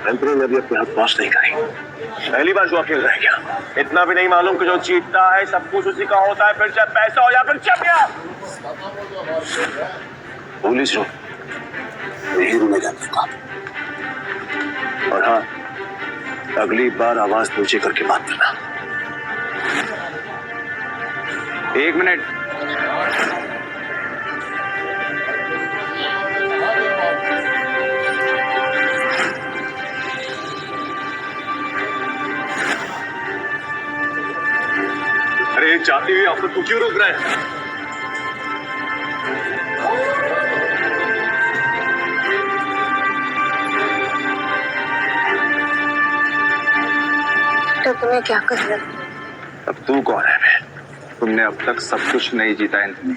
Emperor ने भी अपने हाथ वॉश नहीं करी। पहली बार जुआ खेल रहे क्या? इतना भी नहीं मालूम कि जो जीतता है सब कुछ उसी का होता है, फिर चाहे पैसा हो या फिर चमिया। पुलिस रो नहीं रुनेगा आपका। और हाँ, अगली बार आवाज नीचे करके बात करना। 1 मिनट। अरे जाती हुई आपको तू क्यों रोक रहा है? तो तुम्हें क्या कर रहे? अब तू कौन है? मैं तुमने अब तक सब कुछ नहीं जीता एंथनी।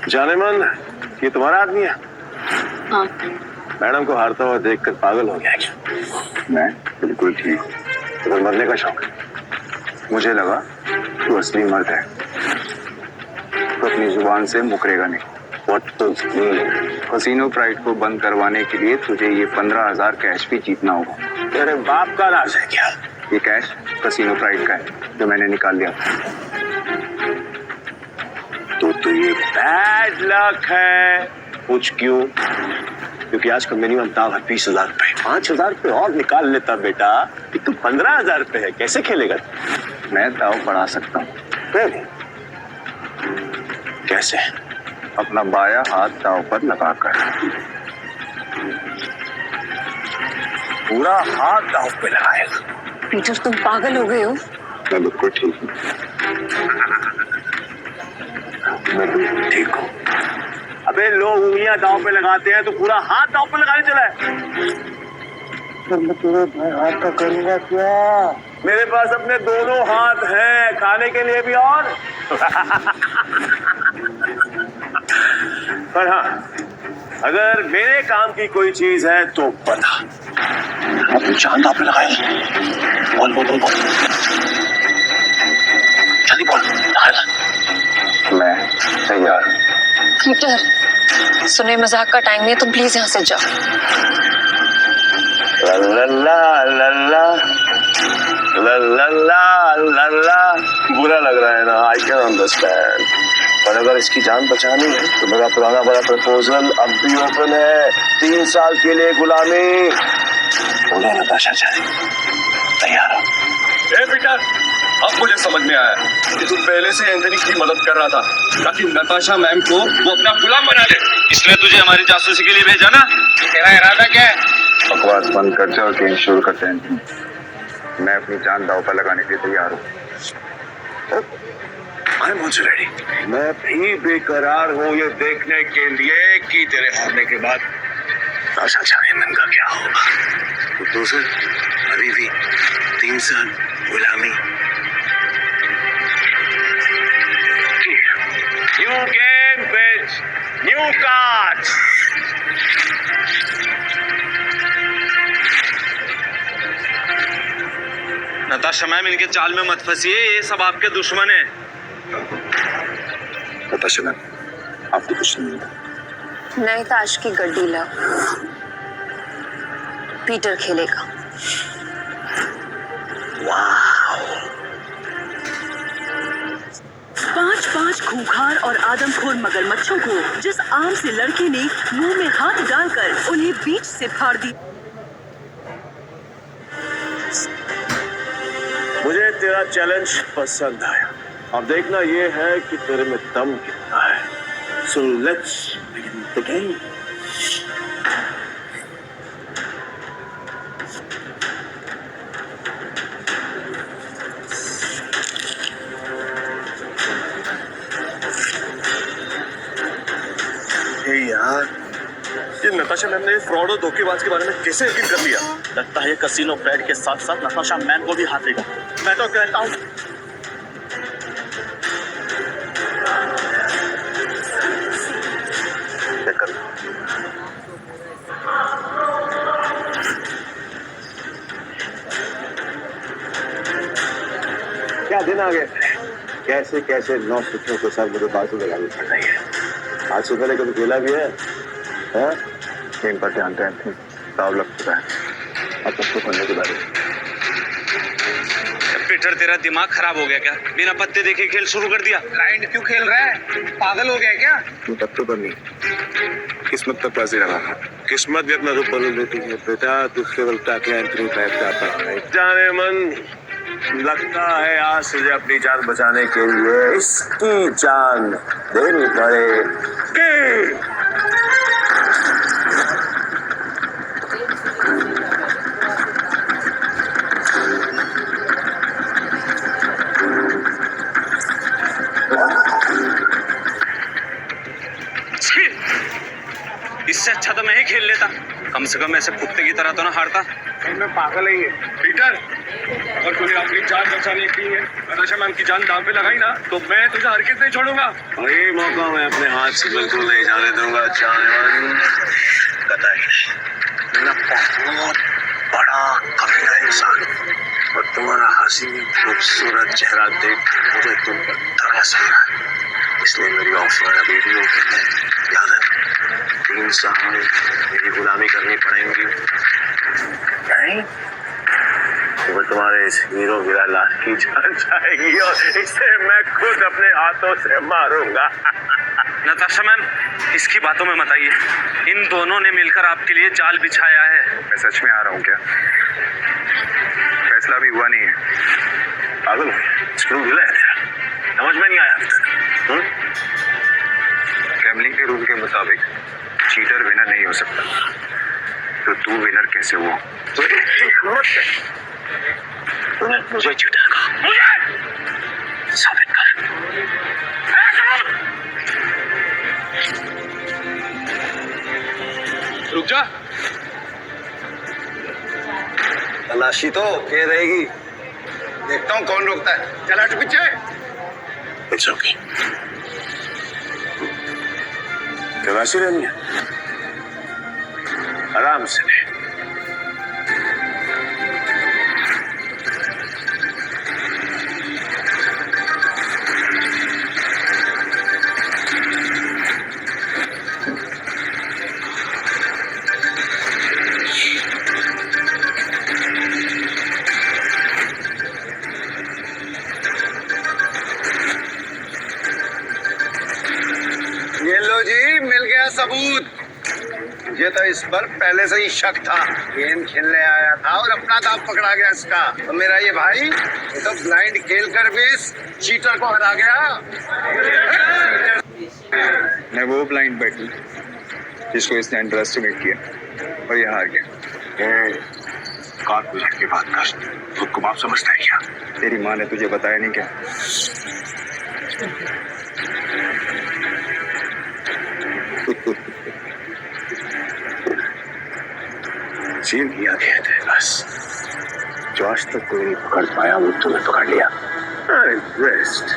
जाने मन, ये तुम्हारा आदमी है? हाँ। मैडम को हारता हुआ देखकर पागल हो गया क्या? मैं बिल्कुल ठीक। तुम्हें मरने का शौक है? मुझे लगा तू असली मर्द है तो अपनी जुबान से मुकरेगा नहीं। What to mean? Casino pride को बंद करवाने के लिए तुझे ये 15,000 कैश भी जीतना होगा। तेरे बाप का राज है क्या? ये कैश कसीनो प्राइड का है जो मैंने निकाल लिया। तो ये बैड लक है। पूछ क्यों? क्योंकि आज का मिनिमम दाव है 20,000 रुपए। 5,000 रुपए और निकाल लेता बेटा कि तू 15,000 रुपए है। कैसे खेलेगा? मैं दाव बढ़ा सकता हूँ। कैसे? अपना बाया हाथ दाव पर लगाकर। पूरा हाथ दाव पे लगाएगा? पीटर तुम पागल हो गए हो? मैं बिल्कुल ठीक हूँ। मैं बिल्कुल ठीक हूँ। अबे लोग उंगलियां दाव पे लगाते हैं तो पूरा हाथ दाव पे लगाने चला है। मैं तेरे भाई हाथ का करूंगा क्या? मेरे पास अपने दोनों हाथ हैं, खाने के लिए भी और पर हाँ, अगर मेरे काम की कोई चीज है तो बता। अपनी जान दांव पे लगाएगा। बोल बोल बोल बोल, जल्दी बोल। मैं तैयार हूँ। पीटर सुने मजाक का टाइम नहीं है, तुम प्लीज यहाँ से जाओ। ला ला ला, बुरा लग रहा है ना? आई कैन अंडरस्टैंड, पर अगर इसकी जान बचानी है तो मेरा पुराना बड़ा प्रपोजल अब भी ओपन है। 3 साल के लिए गुलामी। बोलो नताशा जाने तैयार हो? ए पीटर, अब मुझे समझ में आया कि तू पहले से एंथनी की मदद कर रहा था ताकि नताशा मैम को वो अपना गुलाम बना ले। इसलिए तुझे हमारी जासूसी के लिए भेजा ना? तेरा इरादा क्या है? बकवास बंद कर जाओ, गेम शुरू करते हैं। मैं अपनी जान दाव पर लगाने के लिए तैयार हूँ। I am also ready. मैं भी बेकरार हूँ ये देखने के लिए कि तेरे हारने के बाद आशा जाने मन का क्या होगा। तो सर अभी भी 3 साल गुलामी। न्यू गेम बिच, न्यू कार्ड्स। नताशा मैम, इनके चाल में मत फंसिए, ये सब आपके दुश्मन हैं। नताशा मैम, आपको कुछ नहीं होगा। नई ताश की गड्डी लाओ, पीटर खेलेगा। पांच खूंखार और आदमखोर मगरमच्छों को जिस आम से लड़के ने मुंह में हाथ डालकर उन्हें बीच से फाड़ दी। मुझे तेरा चैलेंज पसंद आया। अब देखना ये है कि तेरे में दम कितना है। So let's begin the game. यार, ये नताशा मैम ने फ्रॉड और धोखेबाज के बारे में कैसे यकीन कर लिया? लगता है ये कसीनो फ्रेड के साथ साथ नताशा मैम को भी हाथ देगा। मैं तो कहता हूँ क्या दिन आ गए, कैसे कैसे 9 सूत्रों के साथ मेरे बाजू लगानी पड़ रही है। आज से पहले कभी खेला भी है? गेम पर ध्यान दें, दाव लग चुका है। अब तक तो करने के बारे में पीटर, तेरा दिमाग खराब हो गया क्या? बिना पत्ते देखे खेल शुरू कर दिया। ब्लाइंड क्यों खेल रहा है? पागल हो गया क्या? पत्तों पर नहीं, किस्मत तक बाजी लगा। किस्मत भी अपना रूप बदल देती है बेटा। तू केवल टाके एंट्री टाइप जाता है। जाने मन लगता है आज से अपनी जान बचाने के लिए इसकी जान देनी पड़ेगी। इससे अच्छा तो मैं ही खेल लेता। कम से कम ऐसे कुत्ते की तरह तो ना हारता। मैं पागल है ये। पीटर, अगर तूने अपनी जान बचाने के लिए नताशा मैम की जान दांव पे लगाई ना, तो मैं तुझे हरगिज़ नहीं छोड़ूंगा। और ये मौका मैं अपने हाथ से बिल्कुल नहीं जाने दूंगा। जाने कतई मेरा बहुत बड़ा कमीना इंसान और तुम्हारा हसीन खूबसूरत चेहरा देख मुझे तुम पर तरस आ रहा है। इसलिए मेरी ऑफर अभी भी ओपन है। याद है 3 साल मेरी गुलामी करनी पड़ेगी। नहीं तो तुम्हारे इस हीरो वीरा लाल की जान जाएगी और इसे मैं खुद अपने हाथों से मारूंगा। नताशा मैम, इसकी बातों में मत आइए। इन दोनों ने मिलकर आपके लिए जाल बिछाया है। मैं सच में आ रहा हूँ क्या? फैसला भी हुआ नहीं है। पागल स्क्रू ढीला है तेरा, समझ में नहीं आया अभी तक। गैम्बलिंग के रूल के मुताबिक चीटर विनर नहीं हो सकता, तो तू विनर कैसे हुआ? तो तूने मुझे चीटर कहा, मुझे साबित कर। रुक जा। तलाशी तो के रहेगी। देखता हूँ कौन रोकता है। चला हट पीछे। It's okay. तलाशी लेनी है, आराम से ले। ये लो जी, मिल गया सबूत। मुझे तो इस पर पहले से ही शक था। गेम खेलने आया था और अपना दाव पकड़ा गया इसका। तो मेरा ये भाई ये तो ब्लाइंड खेल कर भी इस चीटर को हरा गया। मैं वो ब्लाइंड बैठी जिसको इसने अंडर एस्टिमेट किया और ये हार गया। काट बुझाने की बात कर, खुद को बाप समझता है क्या? तेरी माँ ने तुझे बताया नहीं क्या? सील किया गया थे बस। जो आज तक कोई नहीं पकड़ पाया वो तुम्हें पकड़ लिया। Impressed.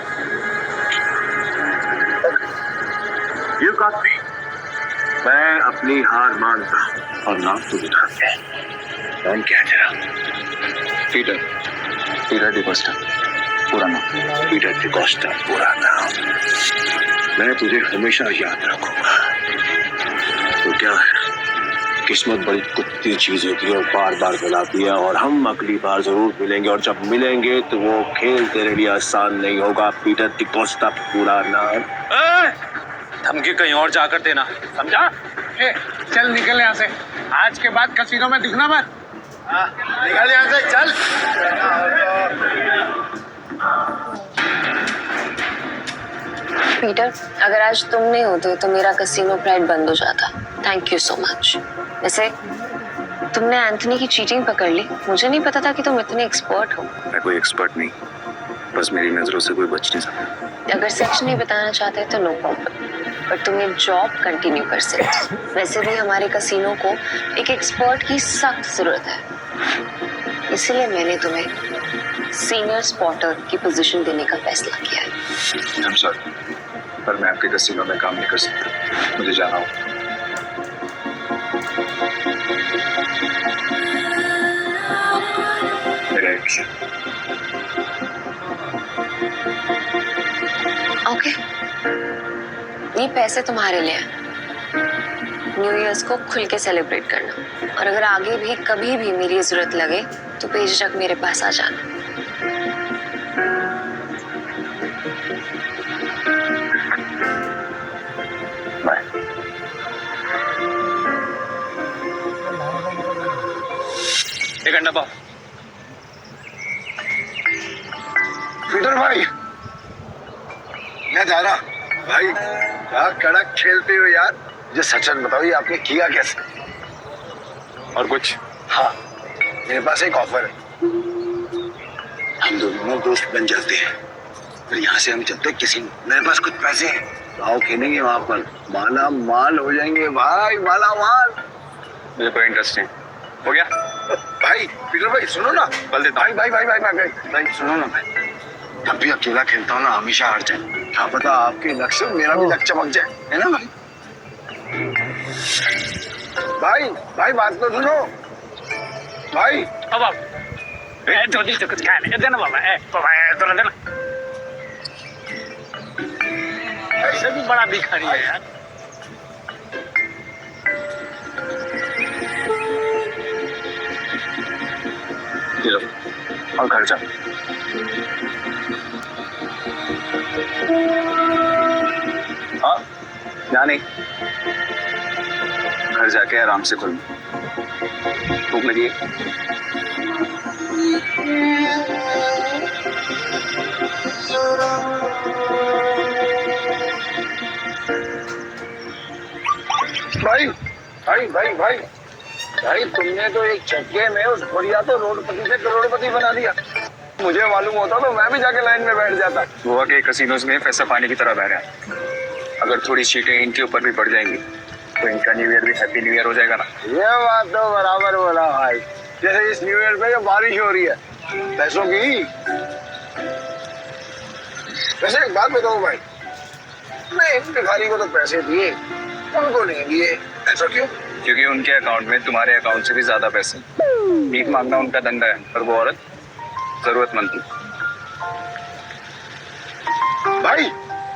You got me. मैं अपनी हार मानता और नाम तुझे उठाते हैं। कौन क्या है तेरा? पीटर डिकोस्टा, पूरा नाम। पीटर डिकोस्टा पूरा नाम। मैं तुझे हमेशा याद रखूंगा। तो क्या है, किस्मत बड़ी कुत्ती चीज होती है और बार बार बुलाती है और हम अगली बार जरूर मिलेंगे और जब मिलेंगे तो वो खेल तेरे लिए आसान नहीं होगा। पीटर डिकोस्टा पूरा नाम। धमकी कहीं और जाकर देना, समझा? चल निकल यहाँ से। आज के बाद कसीनो में दिखना मत। निकल यहाँ से, चल। पीटर, अगर आज तुम नहीं होते तो मेरा कसिनो प्राइड बंद हो जाता। Thank you so much. वैसे तुमने एंथनी की चीटिंग पकड़ ली। मुझे नहीं पता था कि तुम इतने एक्सपर्ट हो। मैं कोई एक्सपर्ट नहीं, बस मेरी नजरों से कोई बच नहीं सकता। अगर सच नहीं बताना चाहते तो नो प्रॉब्लम, पर तुम्हें जॉब कंटिन्यू कर सकते। वैसे भी हमारे कसिनो को एक एक्सपर्ट की सख्त जरूरत है, इसलिए मैंने तुम्हें सीनियर स्पॉटर की पोजीशन देने का फैसला किया है। I'm sorry, पर मैं आपके कसिनो में काम नहीं कर सकता। मुझे जाना होगा। मेरा एक ओके, ये पैसे तुम्हारे लिए हैं। न्यू ईयर्स को खुल के सेलिब्रेट करना, और अगर आगे भी कभी भी मेरी जरूरत लगे तो बेझिझक मेरे पास आ जाना। बाय। एक अंडा पाव। पीटर भाई, मैं जा रहा। भाई क्या कड़क खेलते हो यार। जो सच सच बताओ, ये आपने किया कैसे? और कुछ? हाँ, मेरे पास एक ऑफर है। हम दोनों दोस्त बन जाते हैं, फिर यहाँ से हम चलते हैं किसी। मेरे पास कुछ पैसे हैं, गाँव खेलेंगे वहां पर, माला माल हो जाएंगे भाई, माला माल। मुझे कोई इंटरेस्ट नहीं। हो गया? भाई पीटर भाई सुनो ना। कल देता भाई भाई भाई भाई भाई भाई भाई सुनो ना भाई। जब भी अकेला खेलता हूँ ना, हमेशा हार जाए। क्या पता आपके लक से मेरा भी लक चमक जाए, है ना भाई? भाई भाई बात तो सुनो भाई। अब आप थोड़ी सी कुछ खाने देना बाबा, थोड़ा देना। ऐसे भी बड़ा भिखारी है यार। ये लो, और घर जा। हाँ, यहाँ नहीं, घर जाके आराम से खुल। भूख लगी है? भाई भाई भाई भाई भाई तुमने तो एक झटके में उस बढ़िया तो रोडपति से करोड़पति बना दिया। मुझे मालूम होता तो मैं भी जाके लाइन में बैठ जाता। गोवा के कसिनोज में पैसा पानी की तरह बह रहा है। अगर थोड़ी सीटें इनके ऊपर भी बढ़ जाएंगी तो इनका न्यू ईयर भी हैप्पी न्यू ईयर हो जाएगा ना। ये बात तो बराबर बोला भाई। जैसे इस न्यू ईयर पे जो बारिश हो रही है पैसों की। वैसे एक बात बताओ भाई, मैं इन भिखारी को तो पैसे दिए, उनको नहीं दिए, ऐसा क्यों? क्योंकि उनके अकाउंट में तुम्हारे अकाउंट से भी ज्यादा पैसे। भीख मांगना उनका धंधा है, पर वो औरत जरूरतमंद थी। भाई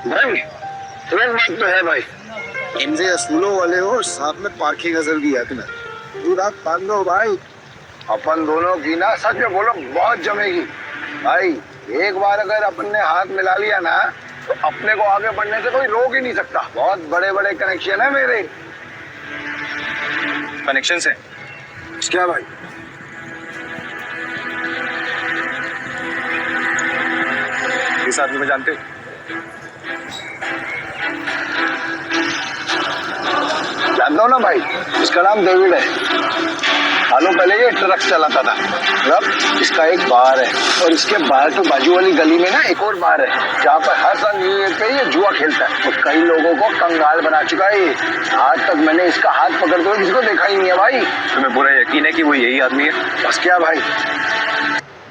भाई तुम्हें बात तो है भाई, इनसे असूलों वाले हो, साथ में पारखी गजल भी है तुम्हें। तू रात पाल लो भाई। अपन दोनों की ना सच में बोलो बहुत जमेगी भाई। एक बार अगर अपन ने हाथ मिला लिया ना तो अपने को आगे बढ़ने से कोई रोक ही नहीं सकता। बहुत बड़े बड़े कनेक्शन है मेरे। कनेक्शन से क्या भाई? इस आदमी को जानते हो? जानता हूँ ना भाई, इसका नाम डेविड है। सालों पहले ये ट्रक चलाता था। मतलब इसका एक बार है, और इसके बाहर तो बाजू वाली गली में ना एक और बार है, जहाँ पर हर साल न्यू ईयर पे ये जुआ खेलता है और कई लोगों को कंगाल बना चुका है। आज तक मैंने इसका हाथ पकड़ते हुए किसी को देखा ही नहीं है भाई। तुम्हें पूरा यकीन है कि वो यही आदमी है? बस क्या भाई,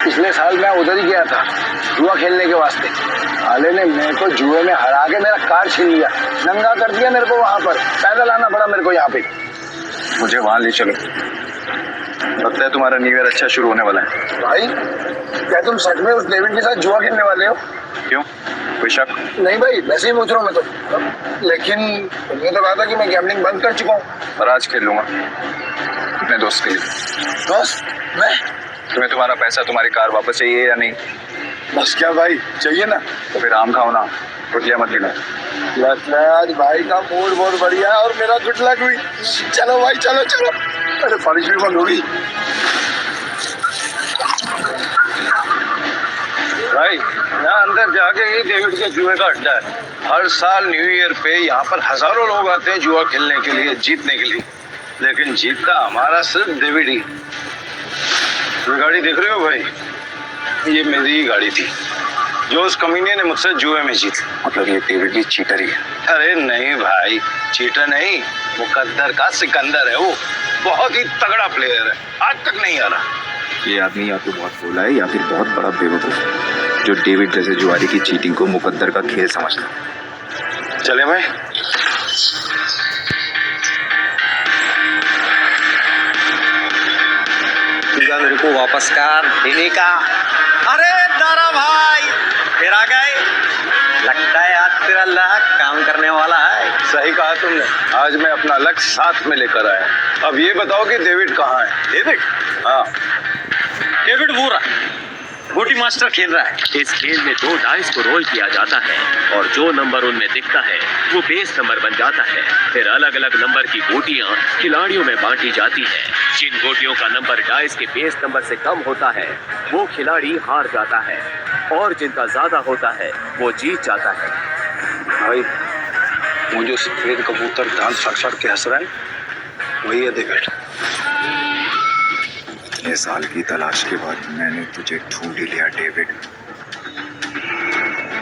पिछले साल मैं उधर ही गया था जुआ खेलने के वास्ते। साले ने मेरे को जुए में हरा के मेरा कार छीन लिया, नंगा कर दिया मेरे को। वहां पर पैदल आना पड़ा मेरे को यहाँ पे। मुझे वहां ले चलो, लगता है तुम्हारा न्यू ईयर अच्छा शुरू होने वाला है। भाई क्या तुम सच में उस डेविड के साथ जुआ खेलने वाले हो? क्यों, कोई शक? नहीं भाई, वैसे ही पूछ रहा हूँ मैं तो। लेकिन तुमने तो कहा था कि मैं गैम्बलिंग बंद कर चुका हूँ। पर आज खेल लूंगा अपने दोस्त के लिए। दोस्त? मैं? तुम्हें तुम्हारा पैसा, तुम्हारी कार वापस चाहिए या नहीं? बस क्या भाई, चाहिए ना। तो फिर आम खाओ ना, रुपया मत गिनो। लगता है आज भाई का मूड बहुत बढ़िया है और मेरा गुड लक हुई। चलो भाई, चलो चलो। अरे बारिश भी बंद होगी भाई। यहाँ अंदर जाके ही डेविड के जुए का अड्डा है। हर साल न्यू ईयर पे यहाँ पर हजारों लोग आते हैं जुआ खेलने के लिए, जीतने के लिए। लेकिन जीतता हमारा सिर्फ डेविड ही। ये गाड़ी देख रहे हो भाई, ये मेरी ही गाड़ी थी जो उस कमीने ने मुझसे जुए में जीती। मतलब ये डेविड भी चीटर ही है? अरे नहीं भाई, चीटर नहीं, मुकद्दर का सिकंदर है वो। बहुत ही तगड़ा प्लेयर है, आज तक नहीं आ रहा। ये आदमी या तो बहुत भोला है या फिर बहुत बड़ा बेवकूफ जो डेविड जैसे जुआरी की चीटिंग को मुकद्दर का खेल समझता। चले भाई। मेरे को वापस कर देने का। अरे दारा भाई फिर आ गए, लगता है आज तेरा अल्लाह काम करने वाला है। सही कहा तुमने, आज मैं अपना लक्ष्य साथ में लेकर आया। अब ये बताओ कि डेविड कहाँ है? डेविड? हाँ, डेविड वो रहा, गोटी मास्टर खेल रहा है। इस खेल में 2 डाइस को रोल किया जाता है और जो नंबर उनमें दिखता है वो बेस नंबर बन जाता है। फिर अलग अलग नंबर की गोटियां खिलाड़ियों में बांटी जाती है। जिन गोटियों का नंबर डाइस के बेस नंबर से कम होता है वो खिलाड़ी हार जाता है और जिनका ज्यादा होता है वो जीत जाता है। भाई वो जो सफेद कबूतर दांत सड़ के हंस रहा है वही है डेविड। ये साल की तलाश के बाद मैंने तुझे ढूंढ ही लिया डेविड।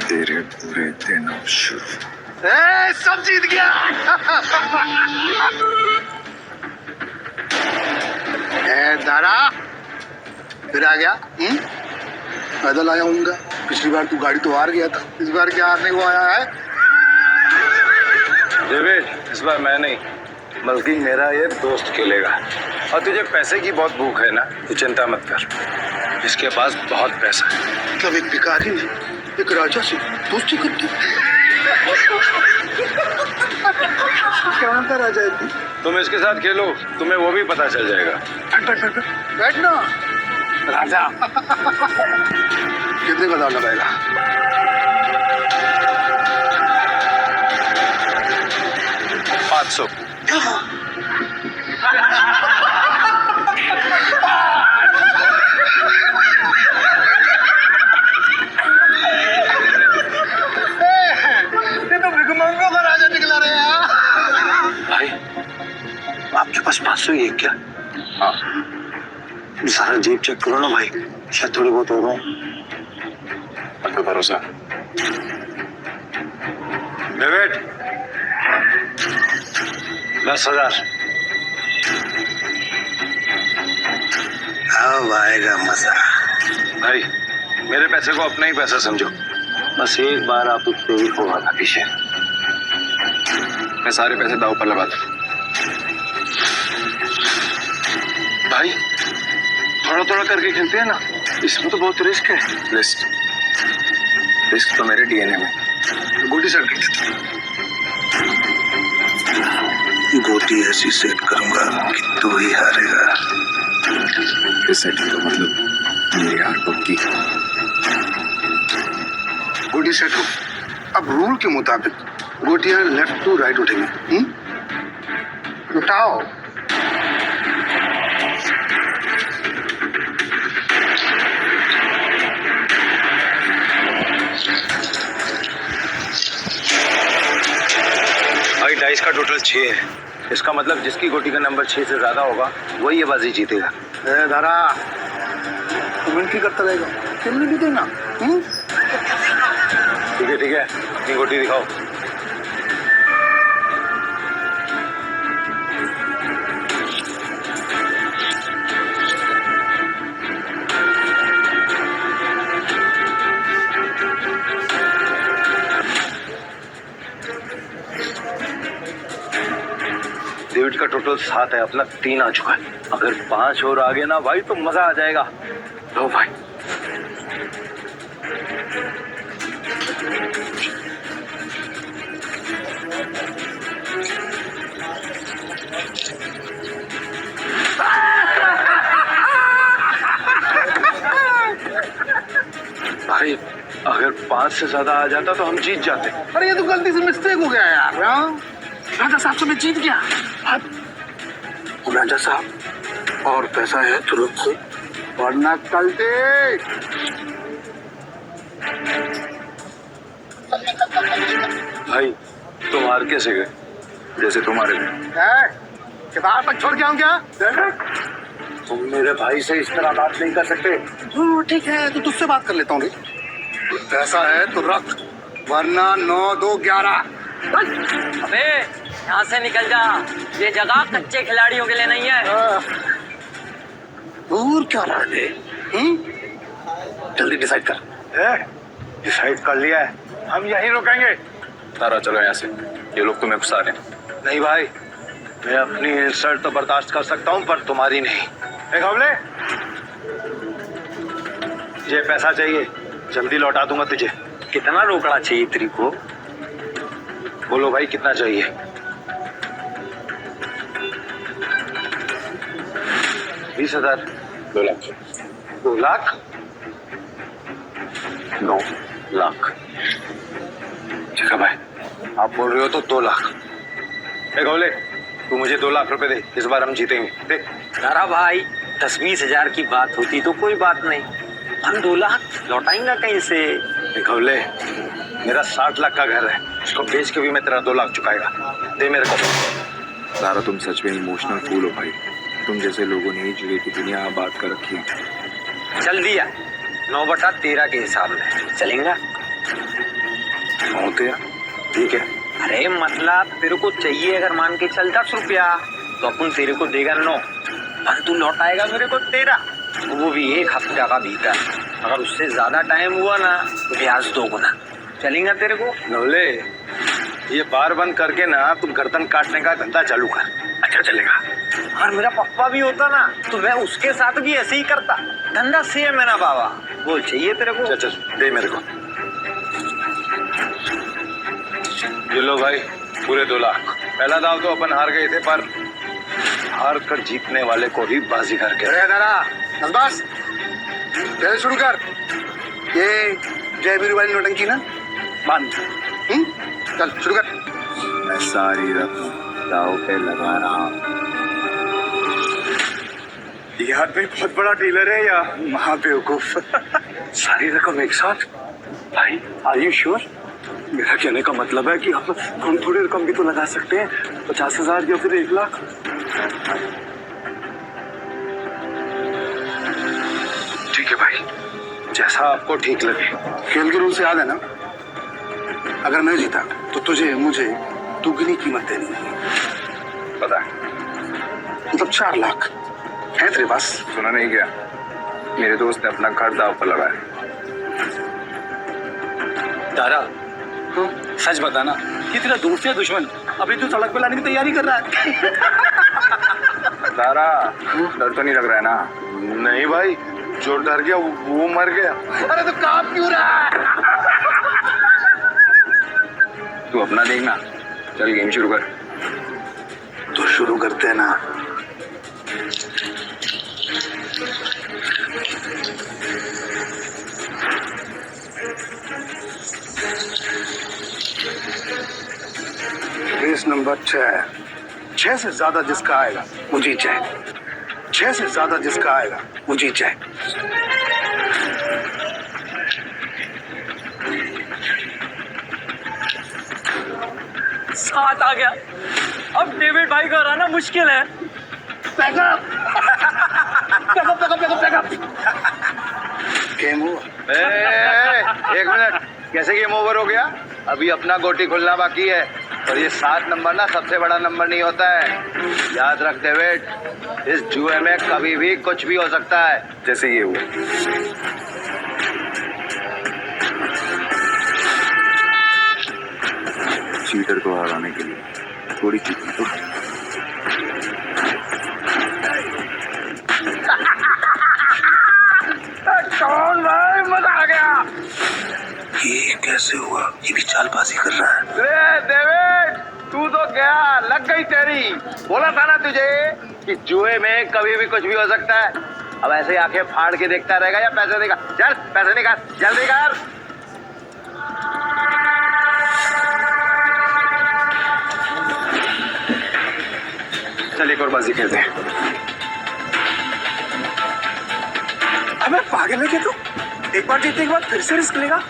तेरे बुरे दिन अब शुरू। सब जीत गया। दारा फिर आ गया। पैदल आया हूँ। पिछली बार तू गाड़ी तो हार गया था, इस बार क्या हारने को आया है? डेविड, इस बार मैं नहीं बल्कि मेरा ये दोस्त खेलेगा। और तुझे पैसे की बहुत भूख है ना, तू चिंता मत कर, इसके पास बहुत पैसा है। मतलब एक भिखारी ने एक राजा से दोस्ती कर दी। कहाँ का राजा है तू? तुम इसके साथ खेलो, तुम्हें वो भी पता चल जाएगा। बैठना राजा। कितने का दाम लगाएगा? 500। ये तो भिखमंगों का राजा निकला रहे हैं। भाई आपके पास 500 ही है क्या? हाँ, सारा जेब चेक करो ना भाई, शायद थोड़ी बहुत हो गए। आपका भरोसा। डेविड, 10,000। अब आएगा मजा। भाई मेरे पैसे को अपना ही पैसा समझो, बस एक बार आप उस पे हो आना पीछे, मैं सारे पैसे दाव पर लगा दूं। भाई थोड़ा थोड़ा करके खेलते हैं ना, इसमें तो बहुत रिस्क है। रिस्क तो मेरे डीएनए में। गोटी सेट कर देते हैं। गोटी ऐसी सेट करूंगा कि तू ही हारेगा। इस सेटिंग का मतलब मेरी हार पक्की। गोटी सेट हो। अब रूल के मुताबिक गोटियां लेफ्ट टू राइट उठेंगी। उठाओ। भाई डाइस का टोटल 6 है, इसका मतलब जिसकी गोटी का नंबर 6 से ज्यादा होगा वही ये बाजी जीतेगा। दारा तू मिनटी करता रहेगा, खेलने भी देना। ठीक है, अपनी गोटी दिखाओ। डेविड का टोटल 7 है, अपना 3 आ चुका है। अगर 5 और आगे ना भाई तो मजा आ जाएगा। लो भाई। भाई अगर 5 से ज्यादा आ जाता तो हम जीत जाते। अरे ये तो गलती से मिस्टेक हो गया यार। राजा साहब से मैं जीत गया। राजा साहब और पैसा है तुरंत से, वरना कल दे। भाई तुम हार कैसे गए? जैसे तुम्हारे गए। किताब पर छोड़ के आऊं क्या? तुम मेरे भाई से इस तरह बात नहीं कर सकते। ठीक है तो तुझसे बात कर लेता हूँ। पैसा है तो रख, वरना 9, 2, 11। अबे यहाँ से निकल जा, ये जगह कच्चे खिलाड़ियों के लिए नहीं है। दूर क्या रहा है? जल्दी डिसाइड कर। डिसाइड कर लिया है, हम यहीं रुकेंगे। तारा चलो यहाँ से, ये लोग तुम्हें घुसा रहे हैं। नहीं भाई, मैं अपनी इंसल्ट तो बर्दाश्त कर सकता हूँ पर तुम्हारी नहीं। एक हमले, ये पैसा चाहिए, जल्दी लौटा दूंगा तुझे। कितना रोकड़ा चाहिए तेरी को? बोलो भाई कितना चाहिए? 20,000। 2 लाख। 2 लाख? 9 लाख। ठीक है भाई, आप बोल रहे हो तो 2 लाख। ए गौले, तू मुझे 2 लाख रुपए दे, इस बार हम जीतेंगे। दे। तारा भाई 10-20 हजार की बात होती तो कोई बात नहीं, हम 2 लाख लौटाएंगे कहीं से? ए गौले, मेरा 60 लाख का घर है, उसको बेच के भी मैं तेरा 2 लाख चुकाएगा। दे मेरे को। तारा, तुम सच में इमोशनल फूल हो भाई। तुम जैसे लोगों ने ही जुए की दुनिया आबाद कर रखी है। चल दिया, 9/13 के हिसाब में चलेगा। होते ठीक है। अरे मतलब तेरे को चाहिए अगर मान के चल 10 रुपया तो अपन तेरे को देगा 9 और तू लौटाएगा मेरे को 13, वो भी 1 हफ्ता का भीतर। अगर उससे ज्यादा टाइम हुआ ना तो ब्याज 2 गुना। चलेगा तेरे को? गौले, ये बार बंद करके ना तुम गर्दन काटने का धंधा चालू कर, अच्छा चलेगा। और मेरा पप्पा भी होता ना तो मैं उसके साथ भी ऐसे ही करता। धंधा सेम है ना बाबा। बोल चाहिए तेरे को? चल दे मेरे को। ये लो भाई, पूरे 2 लाख। पहला दाव तो अपन हार गए थे, पर हार कर जीतने वाले को ही बाजी करके। बस पहले शुरू कर। ये जय बीरू वाली नोटंकी ना बंद। चल शुरू कर। मैं सारी रकम दाव पे लगा रहा हूँ। ये आदमी बहुत बड़ा डीलर है या महाबेवकूफ? सारी रकम एक साथ? भाई आर यू श्योर? मेरा कहने का मतलब है कि हम थोड़ी रकम भी तो लगा सकते हैं, 50,000 या फिर 1 लाख। ठीक है भाई, जैसा आपको ठीक लगे। खेल के रूल से याद है ना, अगर मैं जीता तो तुझे मुझे दुगनी कीमत देनी है। पता है, मतलब 4 लाख है तेरे पास? सुना नहीं क्या? मेरे दोस्त ने अपना घर दाव पर लगाया। तारा सच बताना कि तेरा दोस्त या दुश्मन अभी तू सड़क पे लाने की तैयारी कर रहा है? तारा, डर तो नहीं लग रहा है ना? नहीं भाई, जो डर गया वो मर गया। अरे तो काम क्यों रहा है? तू अपना देखना, चल गेम शुरू कर। तो शुरू करते हैं ना। Race number 6। 6 से ज्यादा जिसका आएगा वो जीत जाएगा। 6 से ज्यादा जिसका आएगा वो जीत जाएगा। साथ आ गया। अब डेविड भाई को हराना मुश्किल है। गेम हुआ। एक मिनट, कैसे गेम ओवर हो गया? अभी अपना गोटी खुलना बाकी है, और ये 7 नंबर ना सबसे बड़ा नंबर नहीं होता है। याद रख डेविड, इस जुए में कभी भी कुछ भी हो सकता है, जैसे ये हुआ। चीटर को हराने के लिए थोड़ी चीटिंग तो कौन भाई, मजा आ गया। ये कैसे हुआ? ये भी चालबाजी कर रहा है। डेविड, तू तो गया, लग गई तेरी। बोला था ना तुझे कि जुए में कभी भी कुछ भी हो सकता है। अब ऐसे ही आंखें फाड़ के देखता रहेगा या पैसे देगा? चल पैसे निकाल, जल्दी कर। चल एक और बाजी खेलते हैं। अबे पागल है क्या तू? एक बार जीतने के बाद फिर से रिस्क लेगा?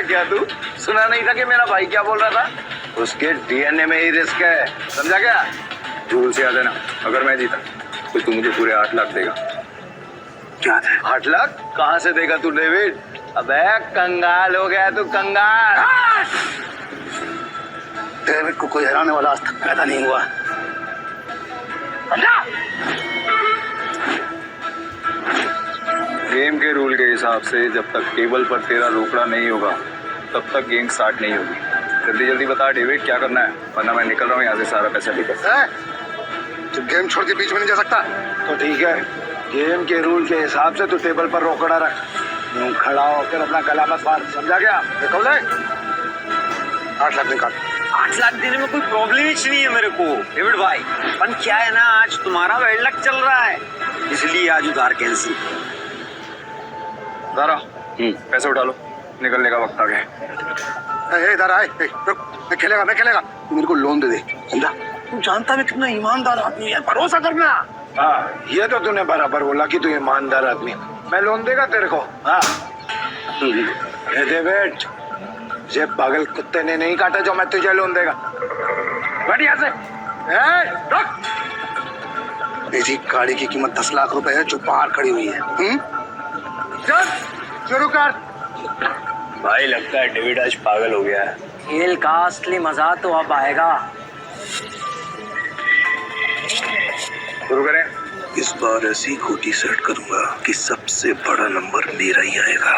क्या तू सुना नहीं था कि मेरा भाई क्या बोल रहा था? उसके डीएनए में ही रिस्क है, समझा क्या? रूल से याद है ना, अगर मैं जीता तो तू मुझे पूरे 8 लाख देगा। क्या है? 8 लाख कहाँ से देगा तू डेविड? अबे कंगाल हो गया तू, कंगाल। डेविड को कोई हराने वाला आज तक पैदा नहीं हुआ। गेम के रूल के हिसाब से जब तक टेबल पर तेरा रोकड़ा नहीं होगा तब तक गेम स्टार्ट नहीं होगी। जल्दी जल्दी बता डेविड, क्या करना है, वरना मैं निकल रहा हूँ यहाँ से सारा पैसा लेकर। तू गेम छोड़ के बीच में नहीं जा सकता। तो ठीक है, गेम के रूल के हिसाब से तू टेबल पर रोकड़ा रख, यूं खड़ा होकर अपना गला मत फाड़, समझा क्या? देखो ले, 8 लाख निकाल। 8 लाख देने में कोई प्रॉब्लम ही नहीं है मेरे को डेविड भाई, पर क्या है ना, आज तुम्हारा बैड लक चल रहा है, इसलिए आज उधार कैंसिल। दारा पैसे उठा लो, निकलने का वक्त आ गया। ए दारा, रुक, मैं खेलेगा। तू मेरे को लोन दे दे, समझा? तू जानता मैं कितना ईमानदार आदमी है, भरोसा करना। हाँ, ये तो तूने बराबर बोला कि तू ईमानदार आदमी है। मैं लोन देगा तेरे को। हाँ ये दे बेट, ये पागल कुत्ते ने नहीं काटा जो मैं तुझे लोन देगा। बढ़िया से रुक। मेरी गाड़ी की कीमत 10 लाख रुपए है जो बाहर खड़ी हुई है। चल शुरू कर। भाई लगता है डेविड आज पागल हो गया है। खेल का असली मजा तो अब आएगा। शुरू करें। इस बार ऐसी गोटी सेट करूंगा कि सबसे बड़ा नंबर मेरा ही आएगा।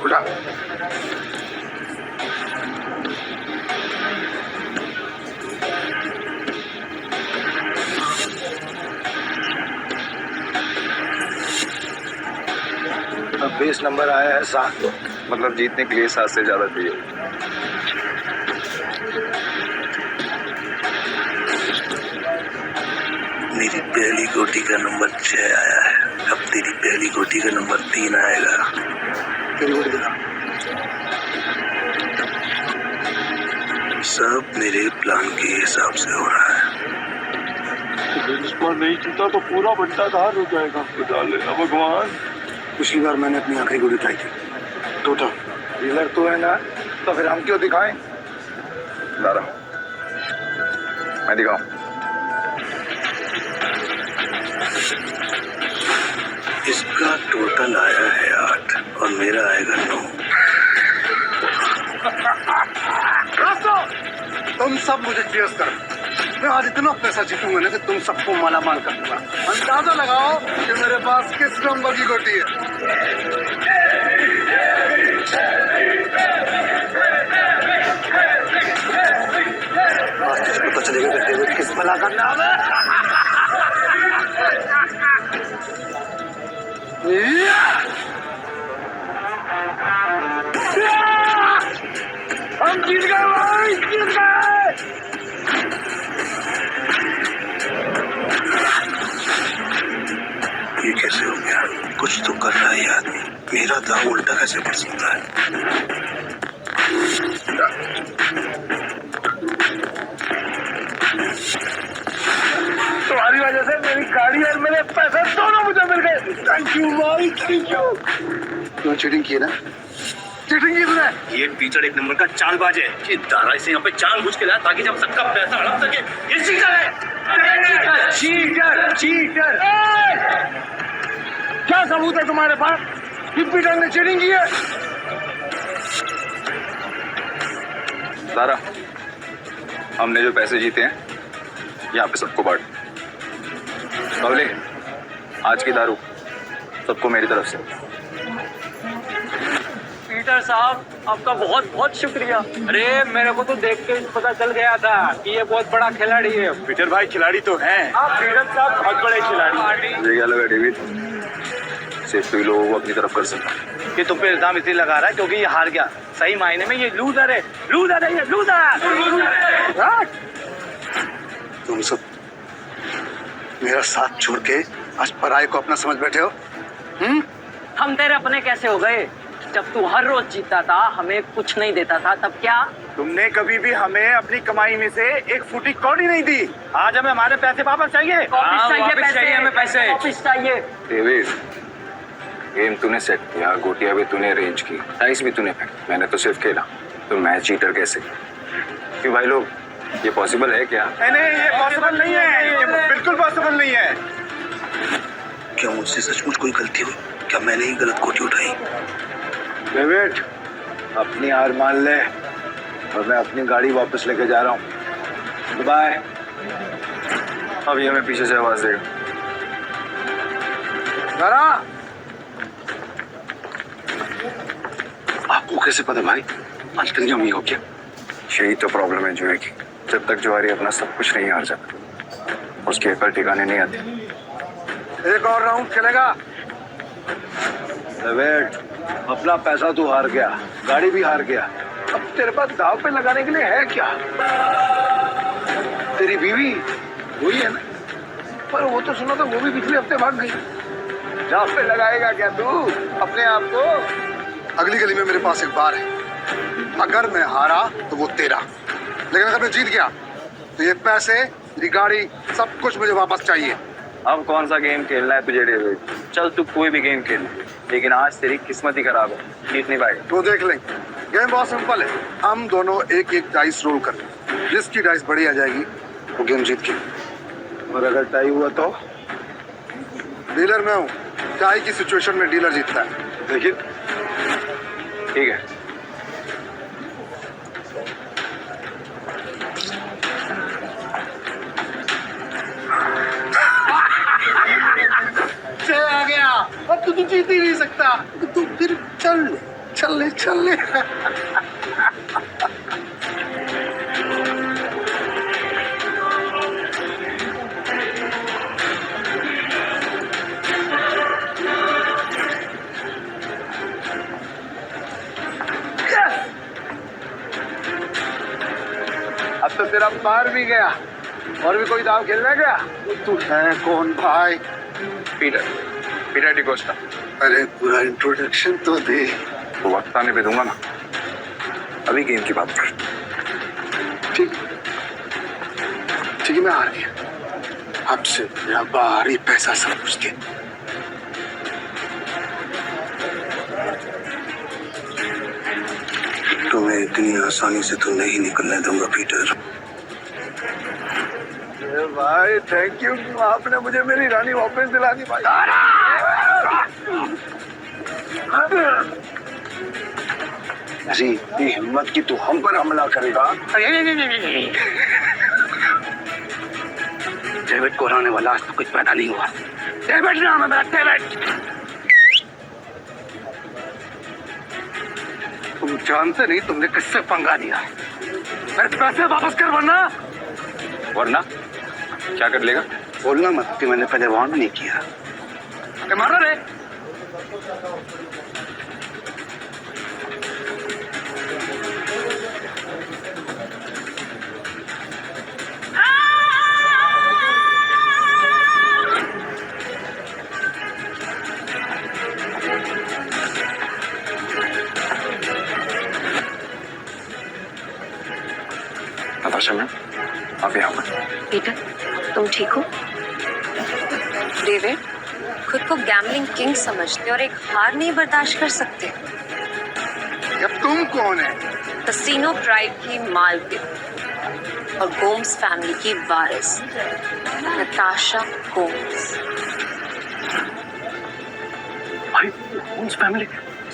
उठा। अब 20 नंबर आया है 7, मतलब जीतने के लिए 7 से ज्यादा चाहिए। मेरी पहली गोटी का नंबर 6 आया है, अब तेरी पहली गोटी का नंबर 3 आएगा। तेरी गोटी दिखा। सब मेरे प्लान के हिसाब से हो रहा है। इस बार नहीं जीता तो पूरा बंटा धार हो जाएगा। बचा लेना भगवान। पिछली बार मैंने अपनी आखिरी गोली उठाई थी, टोटल। डीलर तू है ना, तो फिर हम क्यों दिखाएं? दारा मैं दिखाऊं। इसका टोटल आया है 8 और मेरा आएगा 9। तुम सब मुझे चीयर्स करो। मैं आज इतना पैसा जीतूंगा ना कि तुम सबको मालामाल कर दूंगा। अंदाजा लगाओ कि मेरे पास किस नंबर की गोटी है। आज तुझे पता चलेगा कि डेविड किस भला का नाम है। हम जीत गए भाई, जीत गए। ये कैसे हो गया? कुछ तो कर रहा है ये आदमी। मेरा दाव उल्टा कैसे पड़ सकता है? तुम्हारी वजह से मेरी गाड़ी और मेरे पैसे दोनों मुझे मिल गए। थैंक यू भाई, थैंक यू। तूने चीटिंग की ना? चीटिंग की तूने? ये पीटर एक नंबर का चालबाज है। ये दारा इसे यहाँ पे जानबूझ के लाया ताकि जब सबका पैसा हड़प सके। ये चीटर है। चीटर। क्या सबूत है तुम्हारे पास कि पीटर ने चीटिंग की है? दारा हमने जो पैसे जीते हैं यहाँ पे सबको बांट। बबली आज की दारू सबको मेरी तरफ से। पीटर साहब आपका बहुत बहुत शुक्रिया। अरे मेरे को तो देख के पता चल गया था कि ये बहुत बड़ा खिलाड़ी है। पीटर भाई खिलाड़ी तो हैं। आप पीटर साहब बहुत बड़े खिलाड़ी। मुझे क्या लगा डेविड सिर्फ तो लोगों को अपनी तरफ कर सकता। ये तुम पे इल्जाम इसलिए लगा रहा है क्योंकि ये हार गया। सही मायने में ये लूजर है, लूजर है, ये लूजर। तुम सब मेरा साथ छोड़ के आज पराये को अपना समझ बैठे हो। हम तेरे अपने कैसे हो गए? जब तू हर रोज जीतता था, हमें कुछ नहीं देता था, तब क्या? तुमने कभी भी हमें अपनी कमाई में से एक फुटी कौड़ी नहीं दी। आज हमें हमारे पैसे वापस चाहिए। वापस चाहिए हमें पैसे, वापस चाहिए। डेविड गेम तूने सेट किया, गोटियां भी तूने अरेंज की, डाइस भी तूने फेंकी, मैंने तो सिर्फ खेला। तो मैं चीटर कैसे? क्यों भाई लोग, ये पॉसिबल है क्या? नहीं, ये पॉसिबल नहीं है। ये बिल्कुल पॉसिबल नहीं है। क्या मुझसे सचमुच कोई गलती हुई? क्या मैंने ही गलत गोटी उठाई? डेविड अपनी हार मान ले और मैं अपनी गाड़ी वापस लेके जा रहा हूँ। बाय। अब ये हमें पीछे से आवाज देगा। दारा आपको कैसे पता भाई? आज कंजम ही हो क्या? यही तो प्रॉब्लम है जुए की। जब तक जुआरी अपना सब कुछ नहीं हार जाता, उसकी अकल ठिकाने नहीं आती। एक और राउंड खेलेगा। वेट, अपना पैसा तू हार गया, गाड़ी भी हार गया, अब तेरे पास दाव पे लगाने के लिए है क्या? तेरी बीवी वही है ना? पर वो तो सुना था वो भी पिछले हफ्ते भाग गई। दाव पे लगाएगा क्या तू अपने आप को? अगली गली में मेरे पास एक बार है, अगर मैं हारा तो वो तेरा, लेकिन अगर मैं जीत गया तो ये पैसे, मेरी गाड़ी, सब कुछ मुझे वापस चाहिए। अब कौन सा गेम खेलना है तुझे डेविड? चल तू कोई भी गेम खेल, लेकिन आज तेरी किस्मत ही खराब है, जीत नहीं पाएगा। तो देख लेंगे, गेम बहुत सिंपल है, हम दोनों एक एक डाइस रोल कर लें, जिसकी डाइस बड़ी आ जाएगी वो गेम जीत के, और अगर टाई हुआ तो डीलर मैं हूँ, टाई की सिचुएशन में डीलर जीतता है। देखिए ठीक है। आ गया, अब तू जीत ही नहीं सकता, तू फिर चल ले। अब तो तेरा पार भी गया, और भी कोई दाव खेलना है क्या? तू है कौन भाई? पीटर डिकोस्टा। अरे पूरा इंट्रोडक्शन तो दे। तो वक्त आने पे दूंगा ना, अभी गेम की बात कर। ठीक है, मैं हार गया, आपसे मेरा बाहरी पैसा सब कुछ दे। तुम्हें इतनी आसानी से तो नहीं निकलने दूंगा पीटर। भाई थैंक यू, आपने मुझे मेरी रानी वापस दिला दी भाई। ऐसी इतनी हिम्मत की तू हम पर हमला करेगा? डेविड को हराने वाला आज तो कुछ पैदा नहीं हुआ। डेविड नाम है मेरा, डेविड। तुम जानते नहीं तुमने किससे पंगा लिया। मेरे पैसे वापस कर, वरना क्या कर लेगा? बोलना मत कि मैंने पहले वार्न नहीं किया। मारो रे। नताशा मैम, आप यहाँ पर। पीटर, तुम ठीक हो? डेविड, खुद को गैम्बलिंग किंग समझते और एक हार नहीं बर्दाश्त कर सकते। अब तुम कौन है? कसिनो प्राइड की मालकिन और गोम्स फैमिली की वारिस नताशा गोम्स। भाई गोम्स फैमिली,